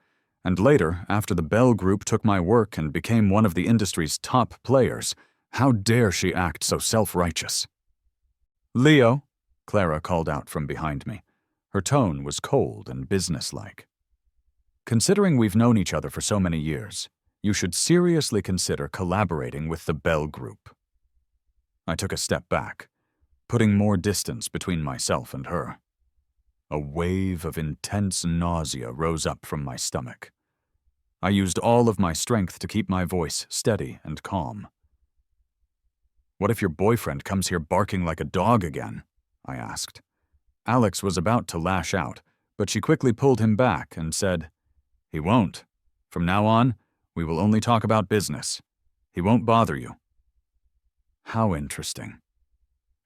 and later, after the Bell Group took my work and became one of the industry's top players, how dare she act so self-righteous? "Leo," Clara called out from behind me. Her tone was cold and businesslike. "Considering we've known each other for so many years, you should seriously consider collaborating with the Bell Group." I took a step back, putting more distance between myself and her. A wave of intense nausea rose up from my stomach. I used all of my strength to keep my voice steady and calm. "What if your boyfriend comes here barking like a dog again?" I asked. Alex was about to lash out, but she quickly pulled him back and said, "He won't. From now on, we will only talk about business. He won't bother you." How interesting.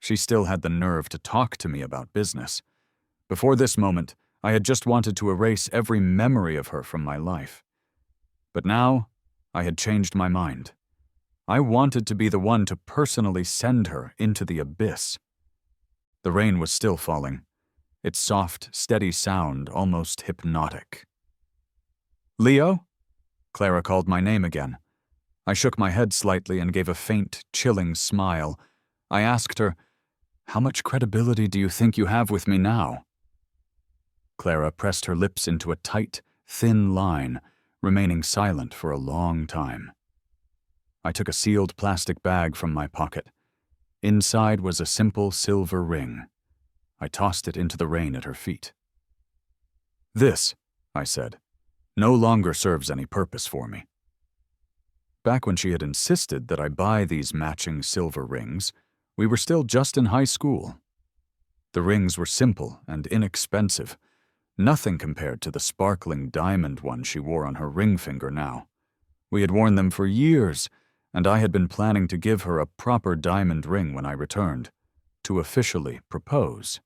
She still had the nerve to talk to me about business. Before this moment, I had just wanted to erase every memory of her from my life. But now, I had changed my mind. I wanted to be the one to personally send her into the abyss. The rain was still falling, its soft, steady sound almost hypnotic. "Leo?" Clara called my name again. I shook my head slightly and gave a faint, chilling smile. I asked her, "How much credibility do you think you have with me now?" Clara pressed her lips into a tight, thin line, remaining silent for a long time. I took a sealed plastic bag from my pocket. Inside was a simple silver ring. I tossed it into the rain at her feet. "This," I said, "no longer serves any purpose for me." Back when she had insisted that I buy these matching silver rings, we were still just in high school. The rings were simple and inexpensive, nothing compared to the sparkling diamond one she wore on her ring finger now. We had worn them for years, and I had been planning to give her a proper diamond ring when I returned, to officially propose.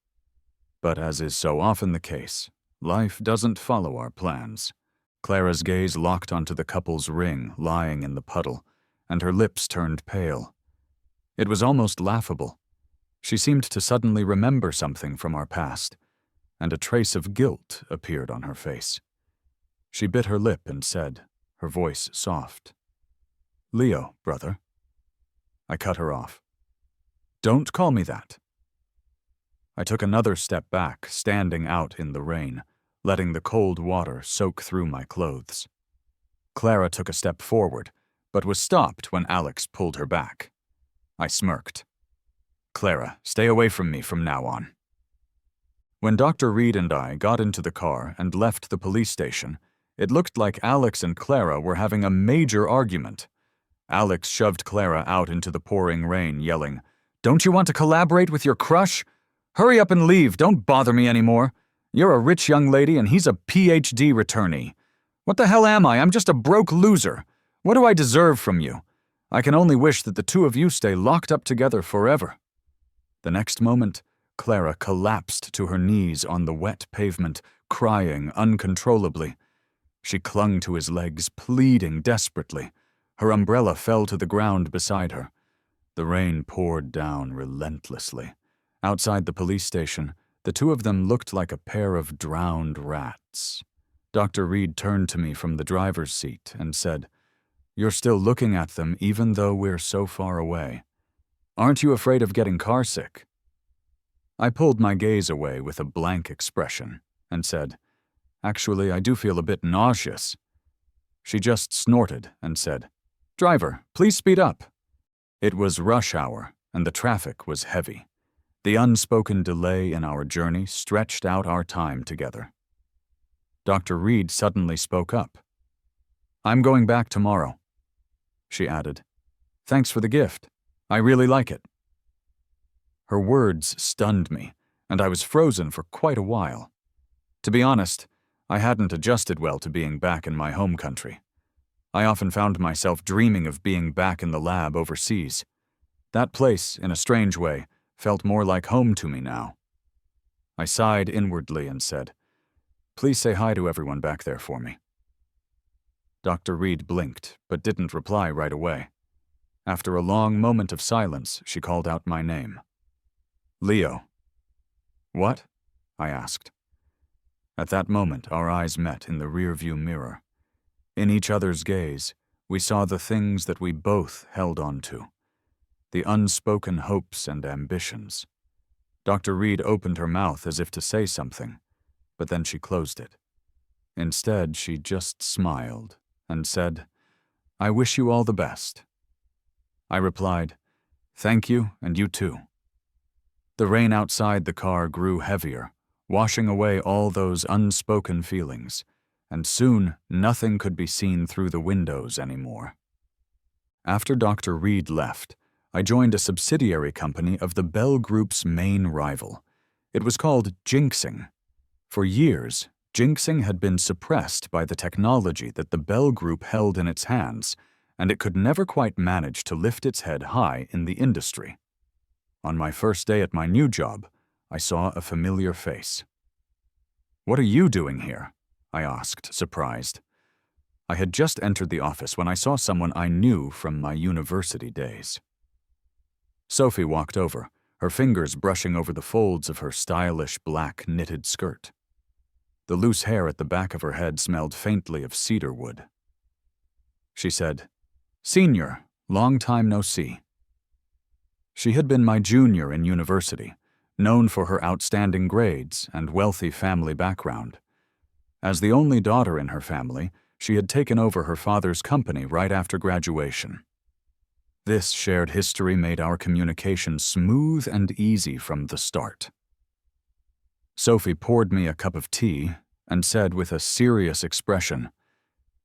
But as is so often the case, life doesn't follow our plans. Clara's gaze locked onto the couple's ring lying in the puddle, and her lips turned pale. It was almost laughable. She seemed to suddenly remember something from our past, and a trace of guilt appeared on her face. She bit her lip and said, her voice soft, "Leo, brother." I cut her off. "Don't call me that." I took another step back, standing out in the rain, letting the cold water soak through my clothes. Clara took a step forward, but was stopped when Alex pulled her back. I smirked. "Clara, stay away from me from now on." When Dr. Reed and I got into the car and left the police station, it looked like Alex and Clara were having a major argument. Alex shoved Clara out into the pouring rain, yelling, "Don't you want to collaborate with your crush? Hurry up and leave, don't bother me anymore. You're a rich young lady and he's a PhD returnee. What the hell am I? I'm just a broke loser. What do I deserve from you? I can only wish that the two of you stay locked up together forever." The next moment, Clara collapsed to her knees on the wet pavement, crying uncontrollably. She clung to his legs, pleading desperately. Her umbrella fell to the ground beside her. The rain poured down relentlessly. Outside the police station, the two of them looked like a pair of drowned rats. Dr. Reed turned to me from the driver's seat and said, "You're still looking at them even though we're so far away. Aren't you afraid of getting carsick?" I pulled my gaze away with a blank expression and said, "Actually, I do feel a bit nauseous." She just snorted and said, "Driver, please speed up." It was rush hour, and the traffic was heavy. The unspoken delay in our journey stretched out our time together. Dr. Reed suddenly spoke up. "I'm going back tomorrow." She added, "Thanks for the gift. I really like it." Her words stunned me, and I was frozen for quite a while. To be honest, I hadn't adjusted well to being back in my home country. I often found myself dreaming of being back in the lab overseas. That place, in a strange way, felt more like home to me now. I sighed inwardly and said, "Please say hi to everyone back there for me." Dr. Reed blinked, but didn't reply right away. After a long moment of silence, she called out my name. "Leo." "What?" I asked. At that moment, our eyes met in the rearview mirror. In each other's gaze, we saw the things that we both held on to, the unspoken hopes and ambitions. Dr. Reed opened her mouth as if to say something, but then she closed it. Instead, she just smiled and said, "I wish you all the best." I replied, "Thank you, and you too." The rain outside the car grew heavier, washing away all those unspoken feelings, and soon nothing could be seen through the windows anymore. After Dr. Reed left, I joined a subsidiary company of the Bell Group's main rival. It was called Jinxing. For years, Jinxing had been suppressed by the technology that the Bell Group held in its hands, and it could never quite manage to lift its head high in the industry. On my first day at my new job, I saw a familiar face. "What are you doing here?" I asked, surprised. I had just entered the office when I saw someone I knew from my university days. Sophie walked over, her fingers brushing over the folds of her stylish black knitted skirt. The loose hair at the back of her head smelled faintly of cedar wood. She said, "Senior, long time no see." She had been my junior in university, known for her outstanding grades and wealthy family background. As the only daughter in her family, she had taken over her father's company right after graduation. This shared history made our communication smooth and easy from the start. Sophie poured me a cup of tea and said with a serious expression,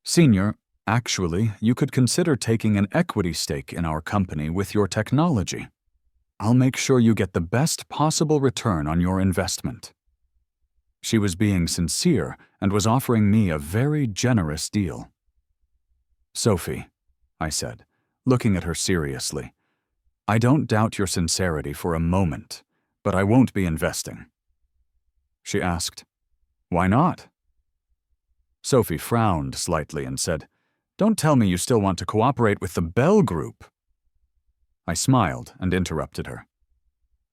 "Senior, actually, you could consider taking an equity stake in our company with your technology. I'll make sure you get the best possible return on your investment." She was being sincere and was offering me a very generous deal. "Sophie," I said, looking at her seriously, "I don't doubt your sincerity for a moment, but I won't be investing." She asked, "Why not?" Sophie frowned slightly and said, "Don't tell me you still want to cooperate with the Bell Group." I smiled and interrupted her.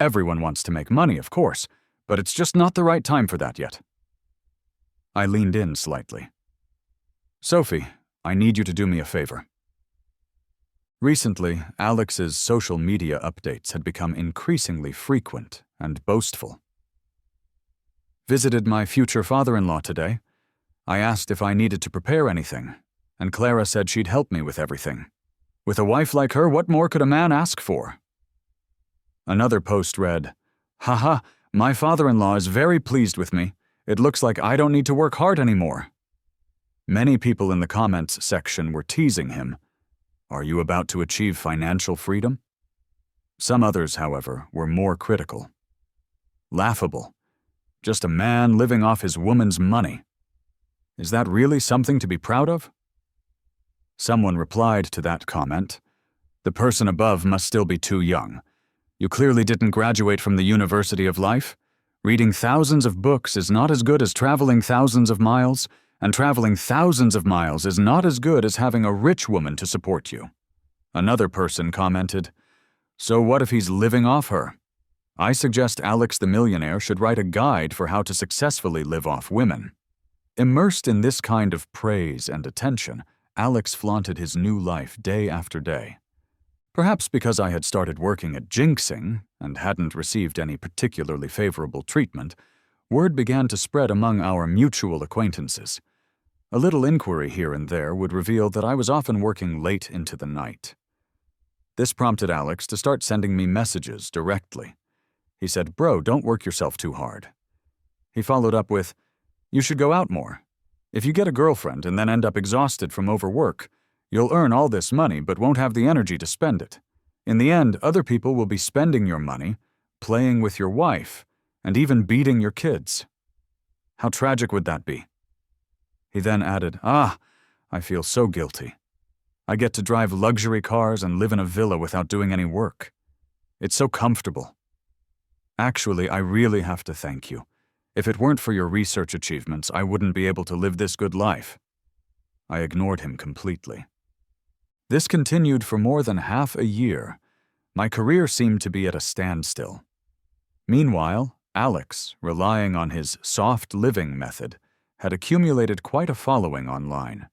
"Everyone wants to make money, of course, but it's just not the right time for that yet." I leaned in slightly. "Sophie, I need you to do me a favor." Recently, Alex's social media updates had become increasingly frequent and boastful. "Visited my future father-in-law today. I asked if I needed to prepare anything, and Clara said she'd help me with everything. With a wife like her, what more could a man ask for?" Another post read, "Haha, my father-in-law is very pleased with me. It looks like I don't need to work hard anymore." Many people in the comments section were teasing him. Are you about to achieve financial freedom? Some others, however, were more critical. Laughable. Just a man living off his woman's money. Is that really something to be proud of? Someone replied to that comment, "The person above must still be too young. You clearly didn't graduate from the University of Life. Reading thousands of books is not as good as traveling thousands of miles, and traveling thousands of miles is not as good as having a rich woman to support you." Another person commented, "So what if he's living off her?" I suggest Alex the millionaire should write a guide for how to successfully live off women. Immersed in this kind of praise and attention, Alex flaunted his new life day after day. Perhaps because I had started working at jinxing and hadn't received any particularly favorable treatment, word began to spread among our mutual acquaintances. A little inquiry here and there would reveal that I was often working late into the night. This prompted Alex to start sending me messages directly. He said, "Bro, don't work yourself too hard." He followed up with, "You should go out more. If you get a girlfriend and then end up exhausted from overwork, you'll earn all this money but won't have the energy to spend it. In the end, other people will be spending your money, playing with your wife, and even beating your kids. How tragic would that be?" He then added, I feel so guilty. I get to drive luxury cars and live in a villa without doing any work. It's so comfortable. Actually, I really have to thank you. If it weren't for your research achievements, I wouldn't be able to live this good life." I ignored him completely. This continued for more than half a year. My career seemed to be at a standstill. Meanwhile, Alex, relying on his soft living method, had accumulated quite a following online.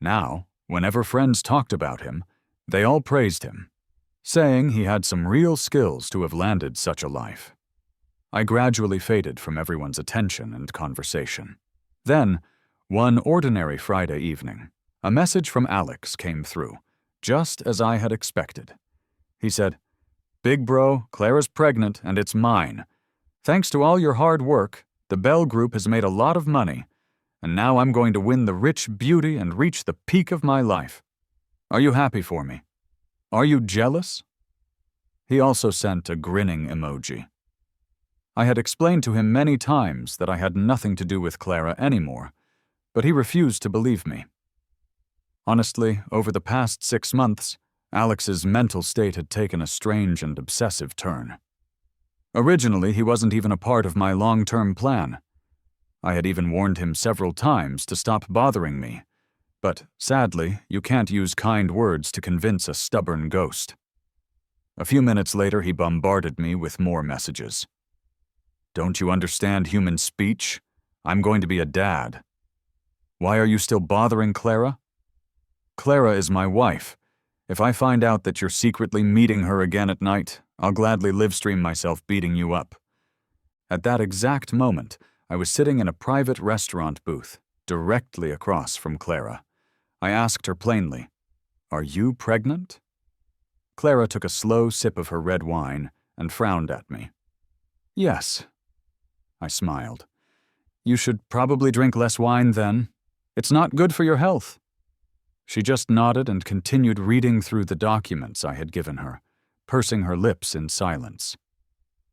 Now, whenever friends talked about him, they all praised him, saying he had some real skills to have landed such a life. I gradually faded from everyone's attention and conversation. Then, one ordinary Friday evening, a message from Alex came through, just as I had expected. He said, "Big bro, Clara's pregnant and it's mine. Thanks to all your hard work, the Bell Group has made a lot of money, and now I'm going to win the rich beauty and reach the peak of my life. Are you happy for me? Are you jealous?" He also sent a grinning emoji. I had explained to him many times that I had nothing to do with Clara anymore, but he refused to believe me. Honestly, over the past 6 months, Alex's mental state had taken a strange and obsessive turn. Originally, he wasn't even a part of my long-term plan. I had even warned him several times to stop bothering me, but sadly, you can't use kind words to convince a stubborn ghost. A few minutes later, he bombarded me with more messages. "Don't you understand human speech? I'm going to be a dad. Why are you still bothering Clara? Clara is my wife. If I find out that you're secretly meeting her again at night, I'll gladly livestream myself beating you up." At that exact moment, I was sitting in a private restaurant booth, directly across from Clara. I asked her plainly, "Are you pregnant?" Clara took a slow sip of her red wine and frowned at me. "Yes." I smiled. "You should probably drink less wine then. It's not good for your health." She just nodded and continued reading through the documents I had given her, pursing her lips in silence.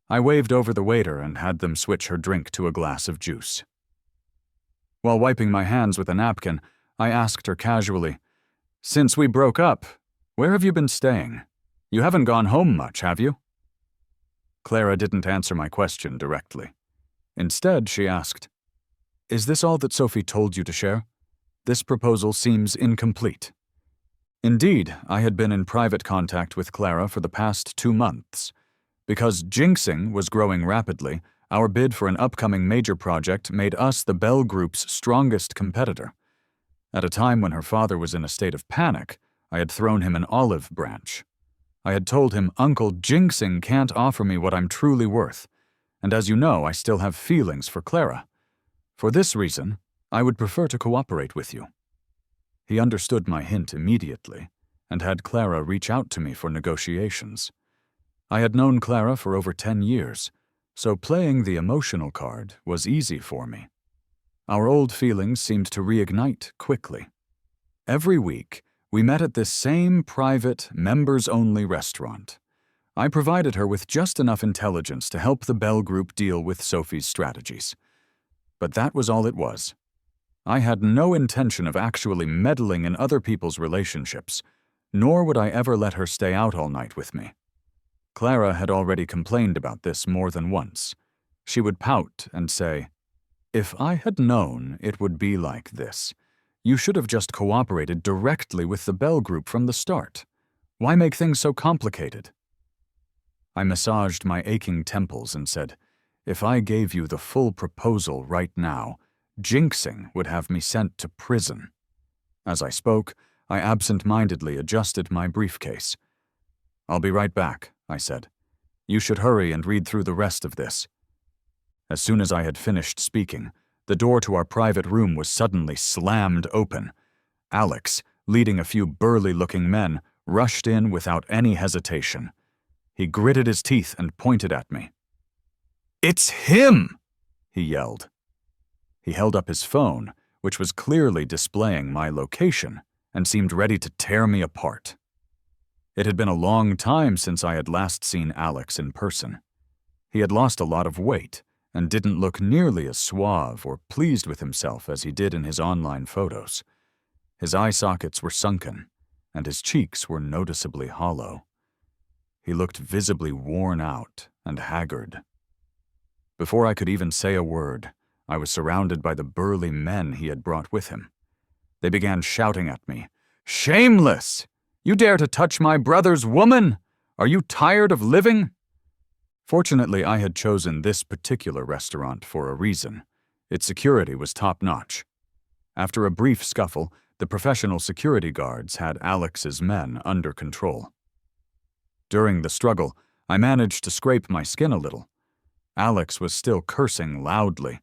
I waved over the waiter and had them switch her drink to a glass of juice. While wiping my hands with a napkin, I asked her casually, "Since we broke up, where have you been staying? You haven't gone home much, have you?" Clara didn't answer my question directly. Instead, she asked, "Is this all that Sophie told you to share? This proposal seems incomplete." Indeed, I had been in private contact with Clara for the past 2 months. Because jinxing was growing rapidly, our bid for an upcoming major project made us the Bell Group's strongest competitor. At a time when her father was in a state of panic, I had thrown him an olive branch. I had told him, "Uncle, jinxing can't offer me what I'm truly worth, and as you know, I still have feelings for Clara. For this reason, I would prefer to cooperate with you." He understood my hint immediately, and had Clara reach out to me for negotiations. I had known Clara for over 10 years, so playing the emotional card was easy for me. Our old feelings seemed to reignite quickly. Every week, we met at this same private, members-only restaurant. I provided her with just enough intelligence to help the Bell Group deal with Sophie's strategies. But that was all it was. I had no intention of actually meddling in other people's relationships, nor would I ever let her stay out all night with me. Clara had already complained about this more than once. She would pout and say, If I had known it would be like this, you should have just cooperated directly with the Bell Group from the start. Why make things so complicated? I massaged my aching temples and said, if I gave you the full proposal right now, jinxing would have me sent to prison. As I spoke, I absent-mindedly adjusted my briefcase. I'll be right back, I said. You should hurry and read through the rest of this. As soon as I had finished speaking, the door to our private room was suddenly slammed open. Alex, leading a few burly-looking men, rushed in without any hesitation. He gritted his teeth and pointed at me. "It's him!" he yelled. He held up his phone, which was clearly displaying my location, and seemed ready to tear me apart. It had been a long time since I had last seen Alex in person. He had lost a lot of weight and didn't look nearly as suave or pleased with himself as he did in his online photos. His eye sockets were sunken, and his cheeks were noticeably hollow. He looked visibly worn out and haggard. Before I could even say a word, I was surrounded by the burly men he had brought with him. They began shouting at me, "Shameless! You dare to touch my brother's woman? Are you tired of living?" Fortunately, I had chosen this particular restaurant for a reason. Its security was top-notch. After a brief scuffle, the professional security guards had Alex's men under control. During the struggle, I managed to scrape my skin a little. Alex was still cursing loudly.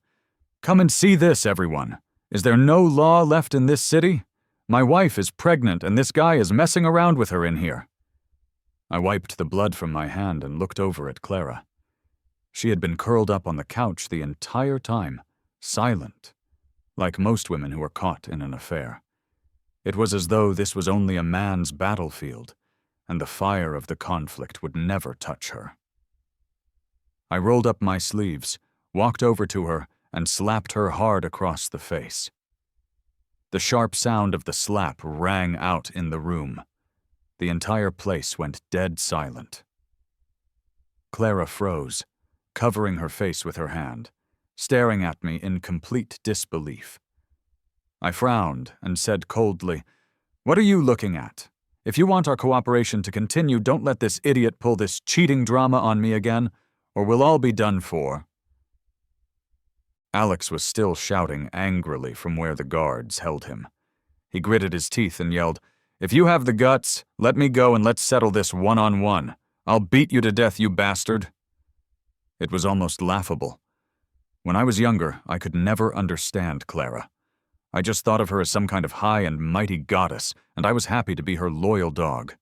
"Come and see this, everyone. Is there no law left in this city? My wife is pregnant and this guy is messing around with her in here." I wiped the blood from my hand and looked over at Clara. She had been curled up on the couch the entire time, silent, like most women who are caught in an affair. It was as though this was only a man's battlefield, and the fire of the conflict would never touch her. I rolled up my sleeves, walked over to her, and slapped her hard across the face. The sharp sound of the slap rang out in the room. The entire place went dead silent. Clara froze, covering her face with her hand, staring at me in complete disbelief. I frowned and said coldly, "What are you looking at? If you want our cooperation to continue, don't let this idiot pull this cheating drama on me again, or we'll all be done for." Alex was still shouting angrily from where the guards held him. He gritted his teeth and yelled, "If you have the guts, let me go and let's settle this one-on-one. I'll beat you to death, you bastard." It was almost laughable. When I was younger, I could never understand Clara. I just thought of her as some kind of high and mighty goddess, and I was happy to be her loyal dog.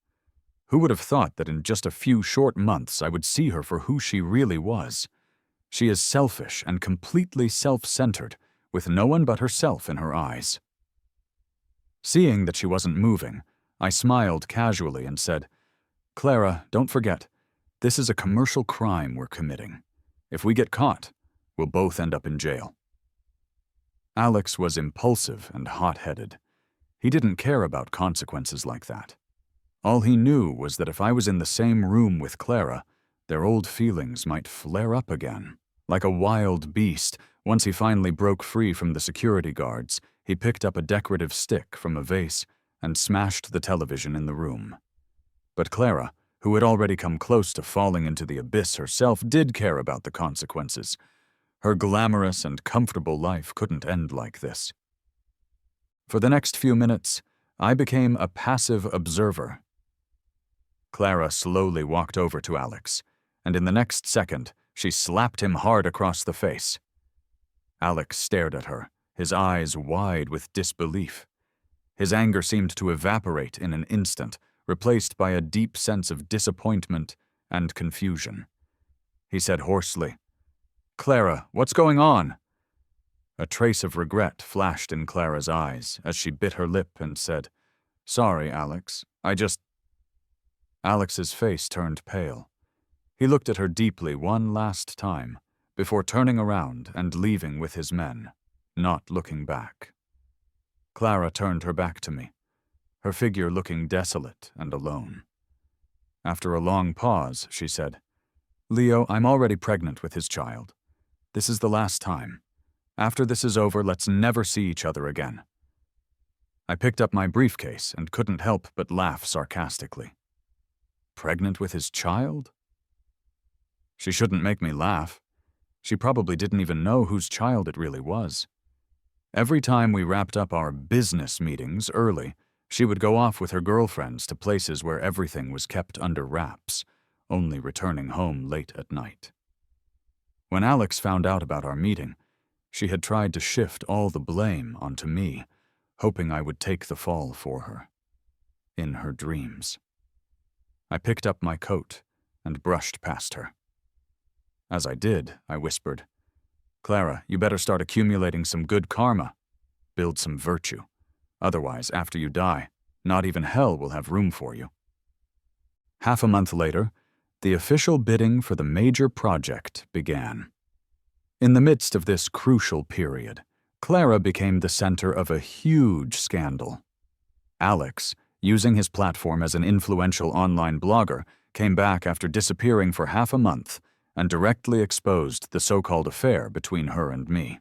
Who would have thought that in just a few short months I would see her for who she really was? She is selfish and completely self-centered, with no one but herself in her eyes. Seeing that she wasn't moving, I smiled casually and said, "Clara, don't forget, this is a commercial crime we're committing. If we get caught, we'll both end up in jail." Alex was impulsive and hot-headed. He didn't care about consequences like that. All he knew was that if I was in the same room with Clara, their old feelings might flare up again. Like a wild beast, once he finally broke free from the security guards, he picked up a decorative stick from a vase and smashed the television in the room. But Clara, who had already come close to falling into the abyss herself, did care about the consequences. Her glamorous and comfortable life couldn't end like this. For the next few minutes, I became a passive observer. Clara slowly walked over to Alex, and in the next second, she slapped him hard across the face. Alex stared at her, his eyes wide with disbelief. His anger seemed to evaporate in an instant, replaced by a deep sense of disappointment and confusion. He said hoarsely, "Clara, what's going on?" A trace of regret flashed in Clara's eyes as she bit her lip and said, "Sorry, Alex, I just—" Alex's face turned pale. He looked at her deeply one last time, before turning around and leaving with his men, not looking back. Clara turned her back to me, her figure looking desolate and alone. After a long pause, she said, "Leo, I'm already pregnant with his child. This is the last time. After this is over, let's never see each other again." I picked up my briefcase and couldn't help but laugh sarcastically. Pregnant with his child? She shouldn't make me laugh. She probably didn't even know whose child it really was. Every time we wrapped up our business meetings early, she would go off with her girlfriends to places where everything was kept under wraps, only returning home late at night. When Alex found out about our meeting, she had tried to shift all the blame onto me, hoping I would take the fall for her. In her dreams. I picked up my coat and brushed past her. As I did, I whispered, "Clara, you better start accumulating some good karma. Build some virtue. Otherwise, after you die, not even hell will have room for you." Half a month later, the official bidding for the major project began. In the midst of this crucial period, Clara became the center of a huge scandal. Alex, using his platform as an influential online blogger, came back after disappearing for half a month and directly exposed the so-called affair between her and me.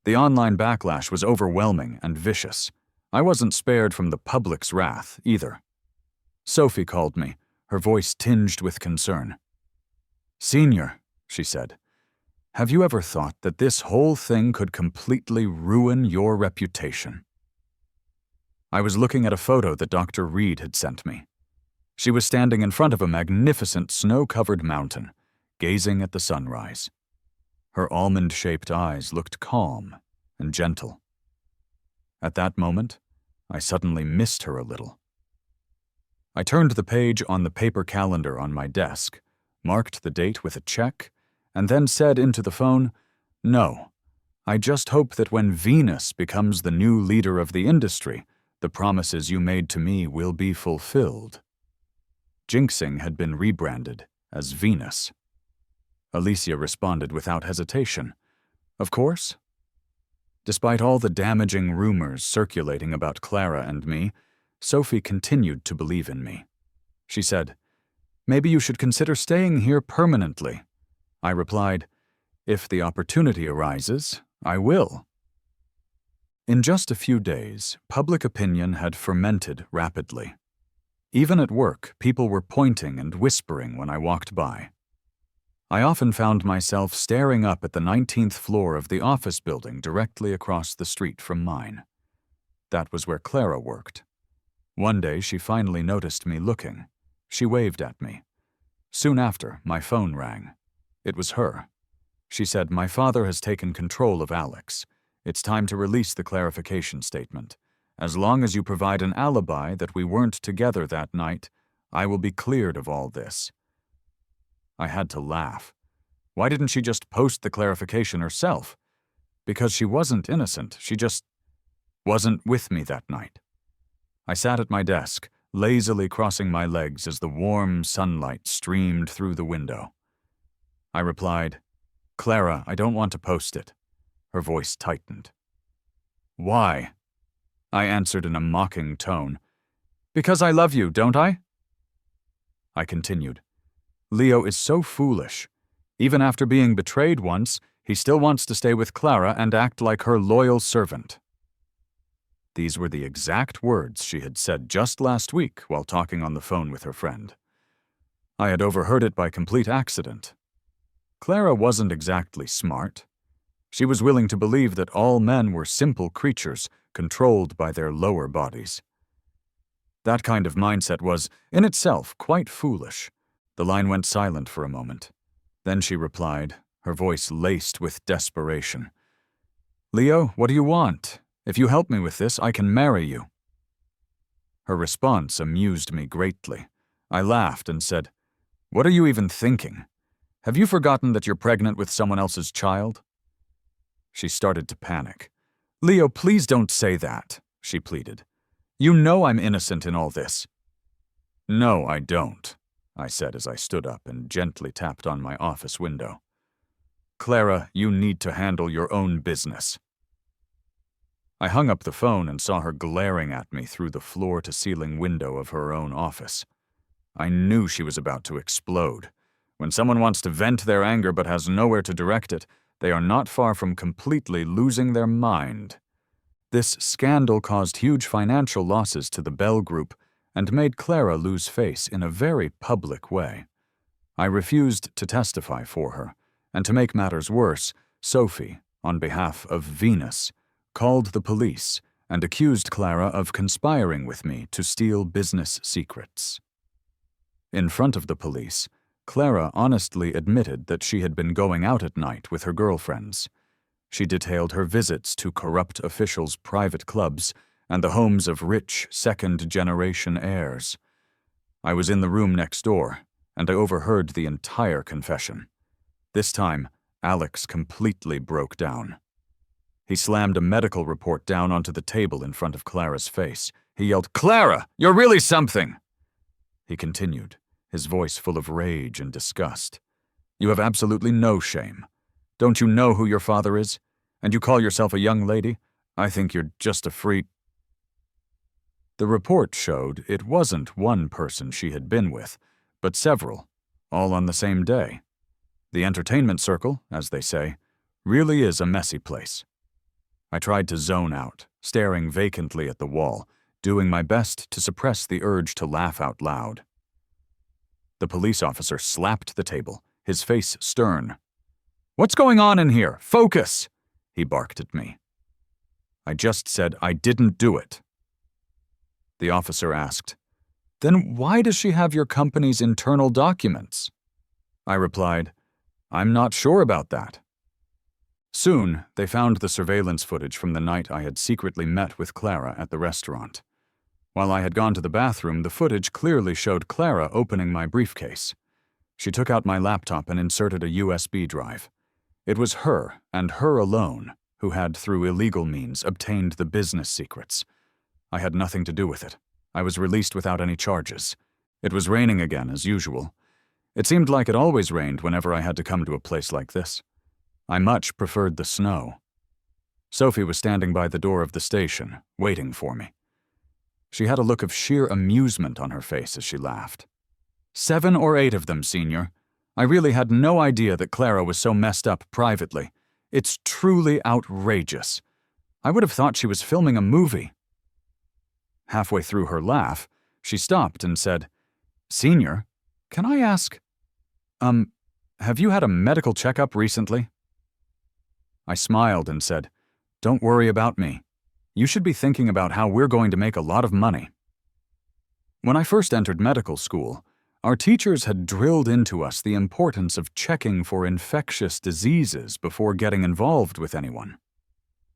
The online backlash was overwhelming and vicious. I wasn't spared from the public's wrath, either. Sophie called me, her voice tinged with concern. "Senior," she said, "have you ever thought that this whole thing could completely ruin your reputation?" I was looking at a photo that Dr. Reed had sent me. She was standing in front of a magnificent snow-covered mountain, gazing at the sunrise. Her almond-shaped eyes looked calm and gentle. At that moment, I suddenly missed her a little. I turned the page on the paper calendar on my desk, marked the date with a check, and then said into the phone, "No, I just hope that when Venus becomes the new leader of the industry, the promises you made to me will be fulfilled." Jinxing had been rebranded as Venus. Alicia responded without hesitation. "Of course." Despite all the damaging rumors circulating about Clara and me, Sophie continued to believe in me. She said, "Maybe you should consider staying here permanently." I replied, "If the opportunity arises, I will." In just a few days, public opinion had fermented rapidly. Even at work, people were pointing and whispering when I walked by. I often found myself staring up at the 19th floor of the office building directly across the street from mine. That was where Clara worked. One day, she finally noticed me looking. She waved at me. Soon after, my phone rang. It was her. She said, "My father has taken control of Alex. It's time to release the clarification statement. As long as you provide an alibi that we weren't together that night, I will be cleared of all this." I had to laugh. Why didn't she just post the clarification herself? Because she wasn't innocent. She just wasn't with me that night. I sat at my desk, lazily crossing my legs as the warm sunlight streamed through the window. I replied, "Clara, I don't want to post it." Her voice tightened. "Why?" I answered in a mocking tone. "Because I love you, don't I?" I continued. "Leo is so foolish. Even after being betrayed once, he still wants to stay with Clara and act like her loyal servant." These were the exact words she had said just last week while talking on the phone with her friend. I had overheard it by complete accident. Clara wasn't exactly smart. She was willing to believe that all men were simple creatures controlled by their lower bodies. That kind of mindset was, in itself, quite foolish. The line went silent for a moment. Then she replied, her voice laced with desperation. "Leo, what do you want? If you help me with this, I can marry you." Her response amused me greatly. I laughed and said, "What are you even thinking? Have you forgotten that you're pregnant with someone else's child?" She started to panic. "Leo, please don't say that," she pleaded. "You know I'm innocent in all this." "No, I don't," I said as I stood up and gently tapped on my office window. "Clara, you need to handle your own business." I hung up the phone and saw her glaring at me through the floor-to-ceiling window of her own office. I knew she was about to explode. When someone wants to vent their anger but has nowhere to direct it, they are not far from completely losing their mind. This scandal caused huge financial losses to the Bell Group and made Clara lose face in a very public way. I refused to testify for her, and to make matters worse, Sophie, on behalf of Venus, called the police and accused Clara of conspiring with me to steal business secrets. In front of the police, Clara honestly admitted that she had been going out at night with her girlfriends. She detailed her visits to corrupt officials' private clubs and the homes of rich second-generation heirs. I was in the room next door, and I overheard the entire confession. This time, Alex completely broke down. He slammed a medical report down onto the table in front of Clara's face. He yelled, "Clara, you're really something!" He continued, his voice full of rage and disgust. "You have absolutely no shame. Don't you know who your father is? And you call yourself a young lady? I think you're just a freak." The report showed it wasn't one person she had been with, but several, all on the same day. The entertainment circle, as they say, really is a messy place. I tried to zone out, staring vacantly at the wall, doing my best to suppress the urge to laugh out loud. The police officer slapped the table, his face stern. "What's going on in here? Focus!" he barked at me. I just said I didn't do it. The officer asked, "Then why does she have your company's internal documents?" I replied, "I'm not sure about that." Soon, they found the surveillance footage from the night I had secretly met with Clara at the restaurant. While I had gone to the bathroom, the footage clearly showed Clara opening my briefcase. She took out my laptop and inserted a USB drive. It was her, and her alone, who had, through illegal means, obtained the business secrets. I had nothing to do with it. I was released without any charges. It was raining again, as usual. It seemed like it always rained whenever I had to come to a place like this. I much preferred the snow. Sophie was standing by the door of the station, waiting for me. She had a look of sheer amusement on her face as she laughed. 7 or 8 of them, Senior. I really had no idea that Clara was so messed up privately. It's truly outrageous. I would have thought she was filming a movie." Halfway through her laugh, she stopped and said, "Senior, can I ask, have you had a medical checkup recently?" I smiled and said, "Don't worry about me. You should be thinking about how we're going to make a lot of money." When I first entered medical school, our teachers had drilled into us the importance of checking for infectious diseases before getting involved with anyone.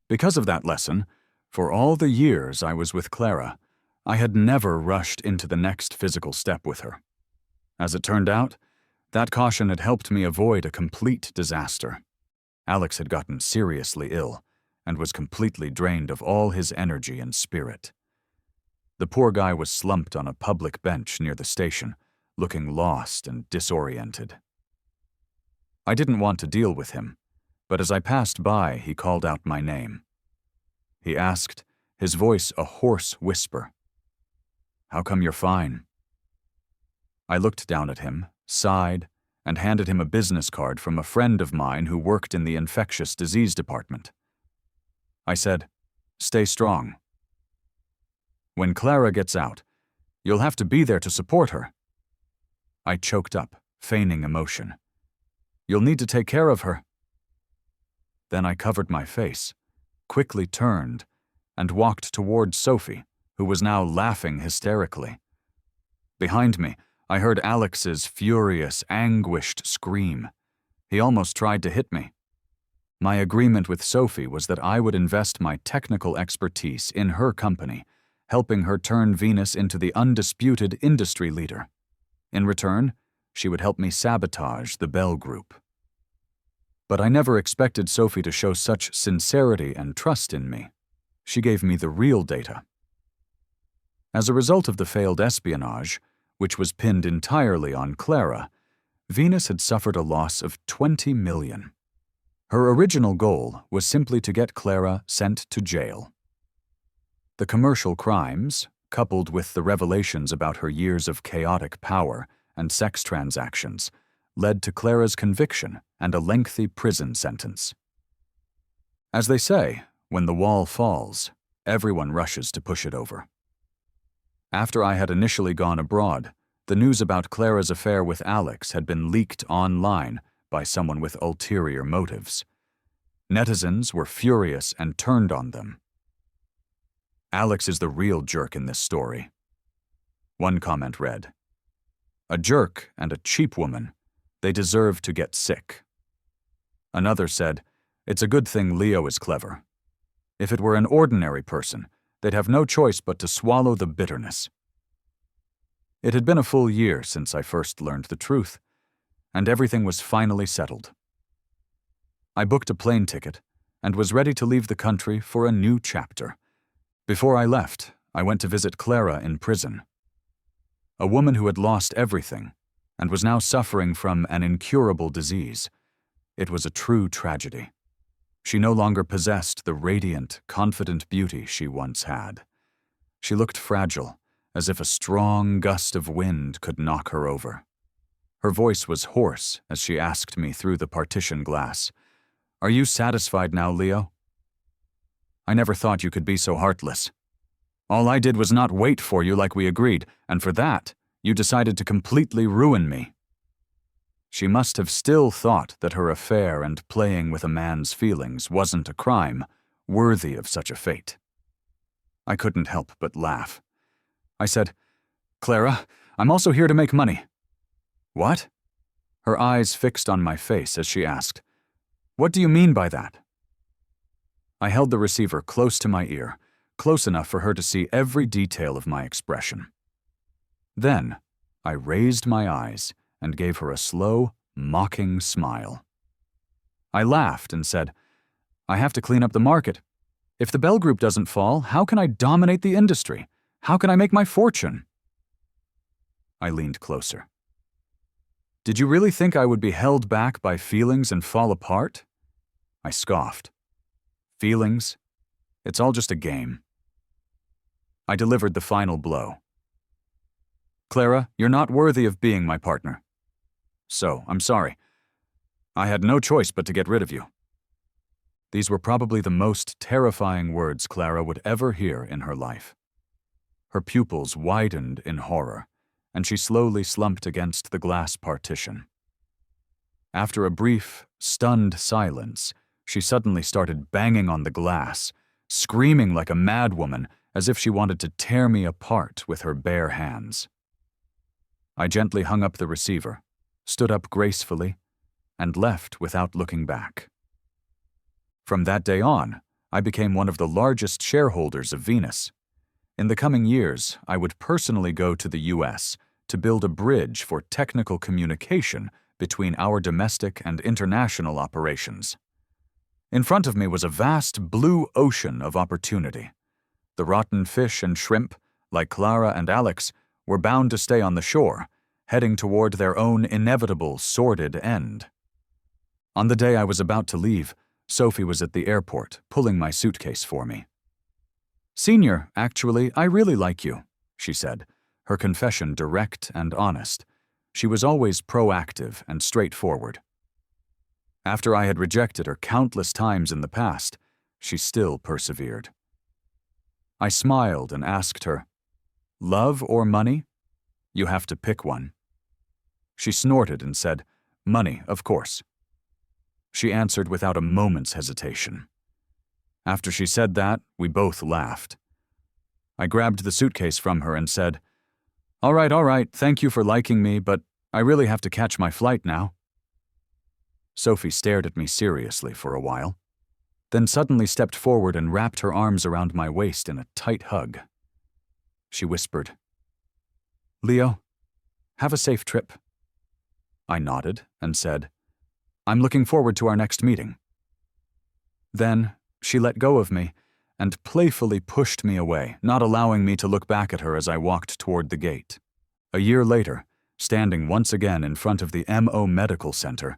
Because of that lesson, for all the years I was with Clara, I had never rushed into the next physical step with her. As it turned out, that caution had helped me avoid a complete disaster. Alex had gotten seriously ill and was completely drained of all his energy and spirit. The poor guy was slumped on a public bench near the station, looking lost and disoriented. I didn't want to deal with him, but as I passed by, he called out my name. He asked, his voice a hoarse whisper, "How come you're fine?" I looked down at him, sighed, and handed him a business card from a friend of mine who worked in the infectious disease department. I said, "Stay strong. When Clara gets out, you'll have to be there to support her." I choked up, feigning emotion. "You'll need to take care of her." Then I covered my face, quickly turned, and walked toward Sophie, who was now laughing hysterically. Behind me, I heard Alex's furious, anguished scream. He almost tried to hit me. My agreement with Sophie was that I would invest my technical expertise in her company, helping her turn Venus into the undisputed industry leader. In return, she would help me sabotage the Bell Group. But I never expected Sophie to show such sincerity and trust in me. She gave me the real data. As a result of the failed espionage, which was pinned entirely on Clara, Venus had suffered a loss of $20 million. Her original goal was simply to get Clara sent to jail. The commercial crimes, coupled with the revelations about her years of chaotic power and sex transactions, led to Clara's conviction and a lengthy prison sentence. As they say, when the wall falls, everyone rushes to push it over. After I had initially gone abroad, the news about Clara's affair with Alex had been leaked online by someone with ulterior motives. Netizens were furious and turned on them. Alex is the real jerk in this story. One comment read, "A jerk and a cheap woman. They deserve to get sick." Another said, "It's a good thing Leo is clever. If it were an ordinary person, they'd have no choice but to swallow the bitterness." It had been a full year since I first learned the truth, and everything was finally settled. I booked a plane ticket and was ready to leave the country for a new chapter. Before I left, I went to visit Clara in prison. A woman who had lost everything and was now suffering from an incurable disease. It was a true tragedy. She no longer possessed the radiant, confident beauty she once had. She looked fragile, as if a strong gust of wind could knock her over. Her voice was hoarse as she asked me through the partition glass, "Are you satisfied now, Leo? I never thought you could be so heartless. All I did was not wait for you like we agreed, and for that, you decided to completely ruin me." She must have still thought that her affair and playing with a man's feelings wasn't a crime worthy of such a fate. I couldn't help but laugh. I said, "Clara, I'm also here to make money." "What?" Her eyes fixed on my face as she asked, "What do you mean by that?" I held the receiver close to my ear, close enough for her to see every detail of my expression. Then, I raised my eyes and gave her a slow, mocking smile. I laughed and said, "I have to clean up the market. If the Bell Group doesn't fall, how can I dominate the industry? How can I make my fortune?" I leaned closer. "Did you really think I would be held back by feelings and fall apart?" I scoffed. "Feelings? It's all just a game." I delivered the final blow. "Clara, you're not worthy of being my partner. So, I'm sorry. I had no choice but to get rid of you." These were probably the most terrifying words Clara would ever hear in her life. Her pupils widened in horror, and she slowly slumped against the glass partition. After a brief, stunned silence, she suddenly started banging on the glass, screaming like a madwoman as if she wanted to tear me apart with her bare hands. I gently hung up the receiver, stood up gracefully, and left without looking back. From that day on, I became one of the largest shareholders of Venus. In the coming years, I would personally go to the US to build a bridge for technical communication between our domestic and international operations. In front of me was a vast blue ocean of opportunity. The rotten fish and shrimp, like Clara and Alex, were bound to stay on the shore, heading toward their own inevitable sordid end. On the day I was about to leave, Sophie was at the airport, pulling my suitcase for me. "Senior, actually, I really like you," she said, her confession direct and honest. She was always proactive and straightforward. After I had rejected her countless times in the past, she still persevered. I smiled and asked her, "Love or money? You have to pick one." She snorted and said, "Money, of course." She answered without a moment's hesitation. After she said that, we both laughed. I grabbed the suitcase from her and said, all right, thank you for liking me, but I really have to catch my flight now." Sophie stared at me seriously for a while, then suddenly stepped forward and wrapped her arms around my waist in a tight hug. She whispered, "Leo, have a safe trip." I nodded and said, "I'm looking forward to our next meeting." Then she let go of me and playfully pushed me away, not allowing me to look back at her as I walked toward the gate. A year later, standing once again in front of the MO Medical Center,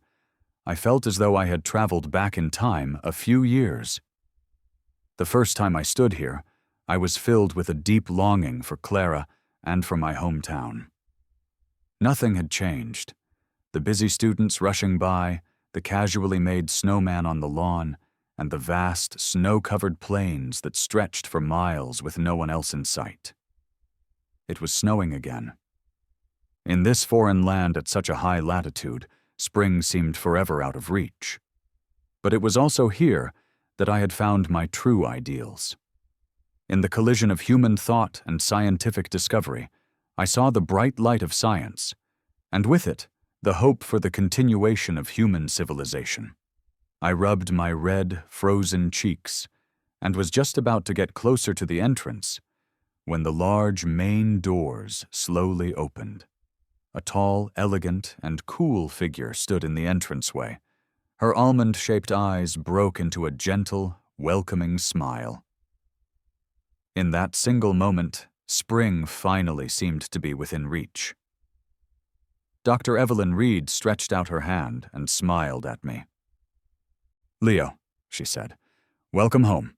I felt as though I had traveled back in time a few years. The first time I stood here, I was filled with a deep longing for Clara and for my hometown. Nothing had changed. The busy students rushing by, the casually made snowman on the lawn, and the vast, snow-covered plains that stretched for miles with no one else in sight. It was snowing again. In this foreign land at such a high latitude, spring seemed forever out of reach. But it was also here that I had found my true ideals. In the collision of human thought and scientific discovery, I saw the bright light of science, and with it, the hope for the continuation of human civilization. I rubbed my red, frozen cheeks and was just about to get closer to the entrance when the large main doors slowly opened. A tall, elegant, and cool figure stood in the entranceway. Her almond-shaped eyes broke into a gentle, welcoming smile. In that single moment, spring finally seemed to be within reach. Dr. Evelyn Reed stretched out her hand and smiled at me. "Leo," she said, "welcome home.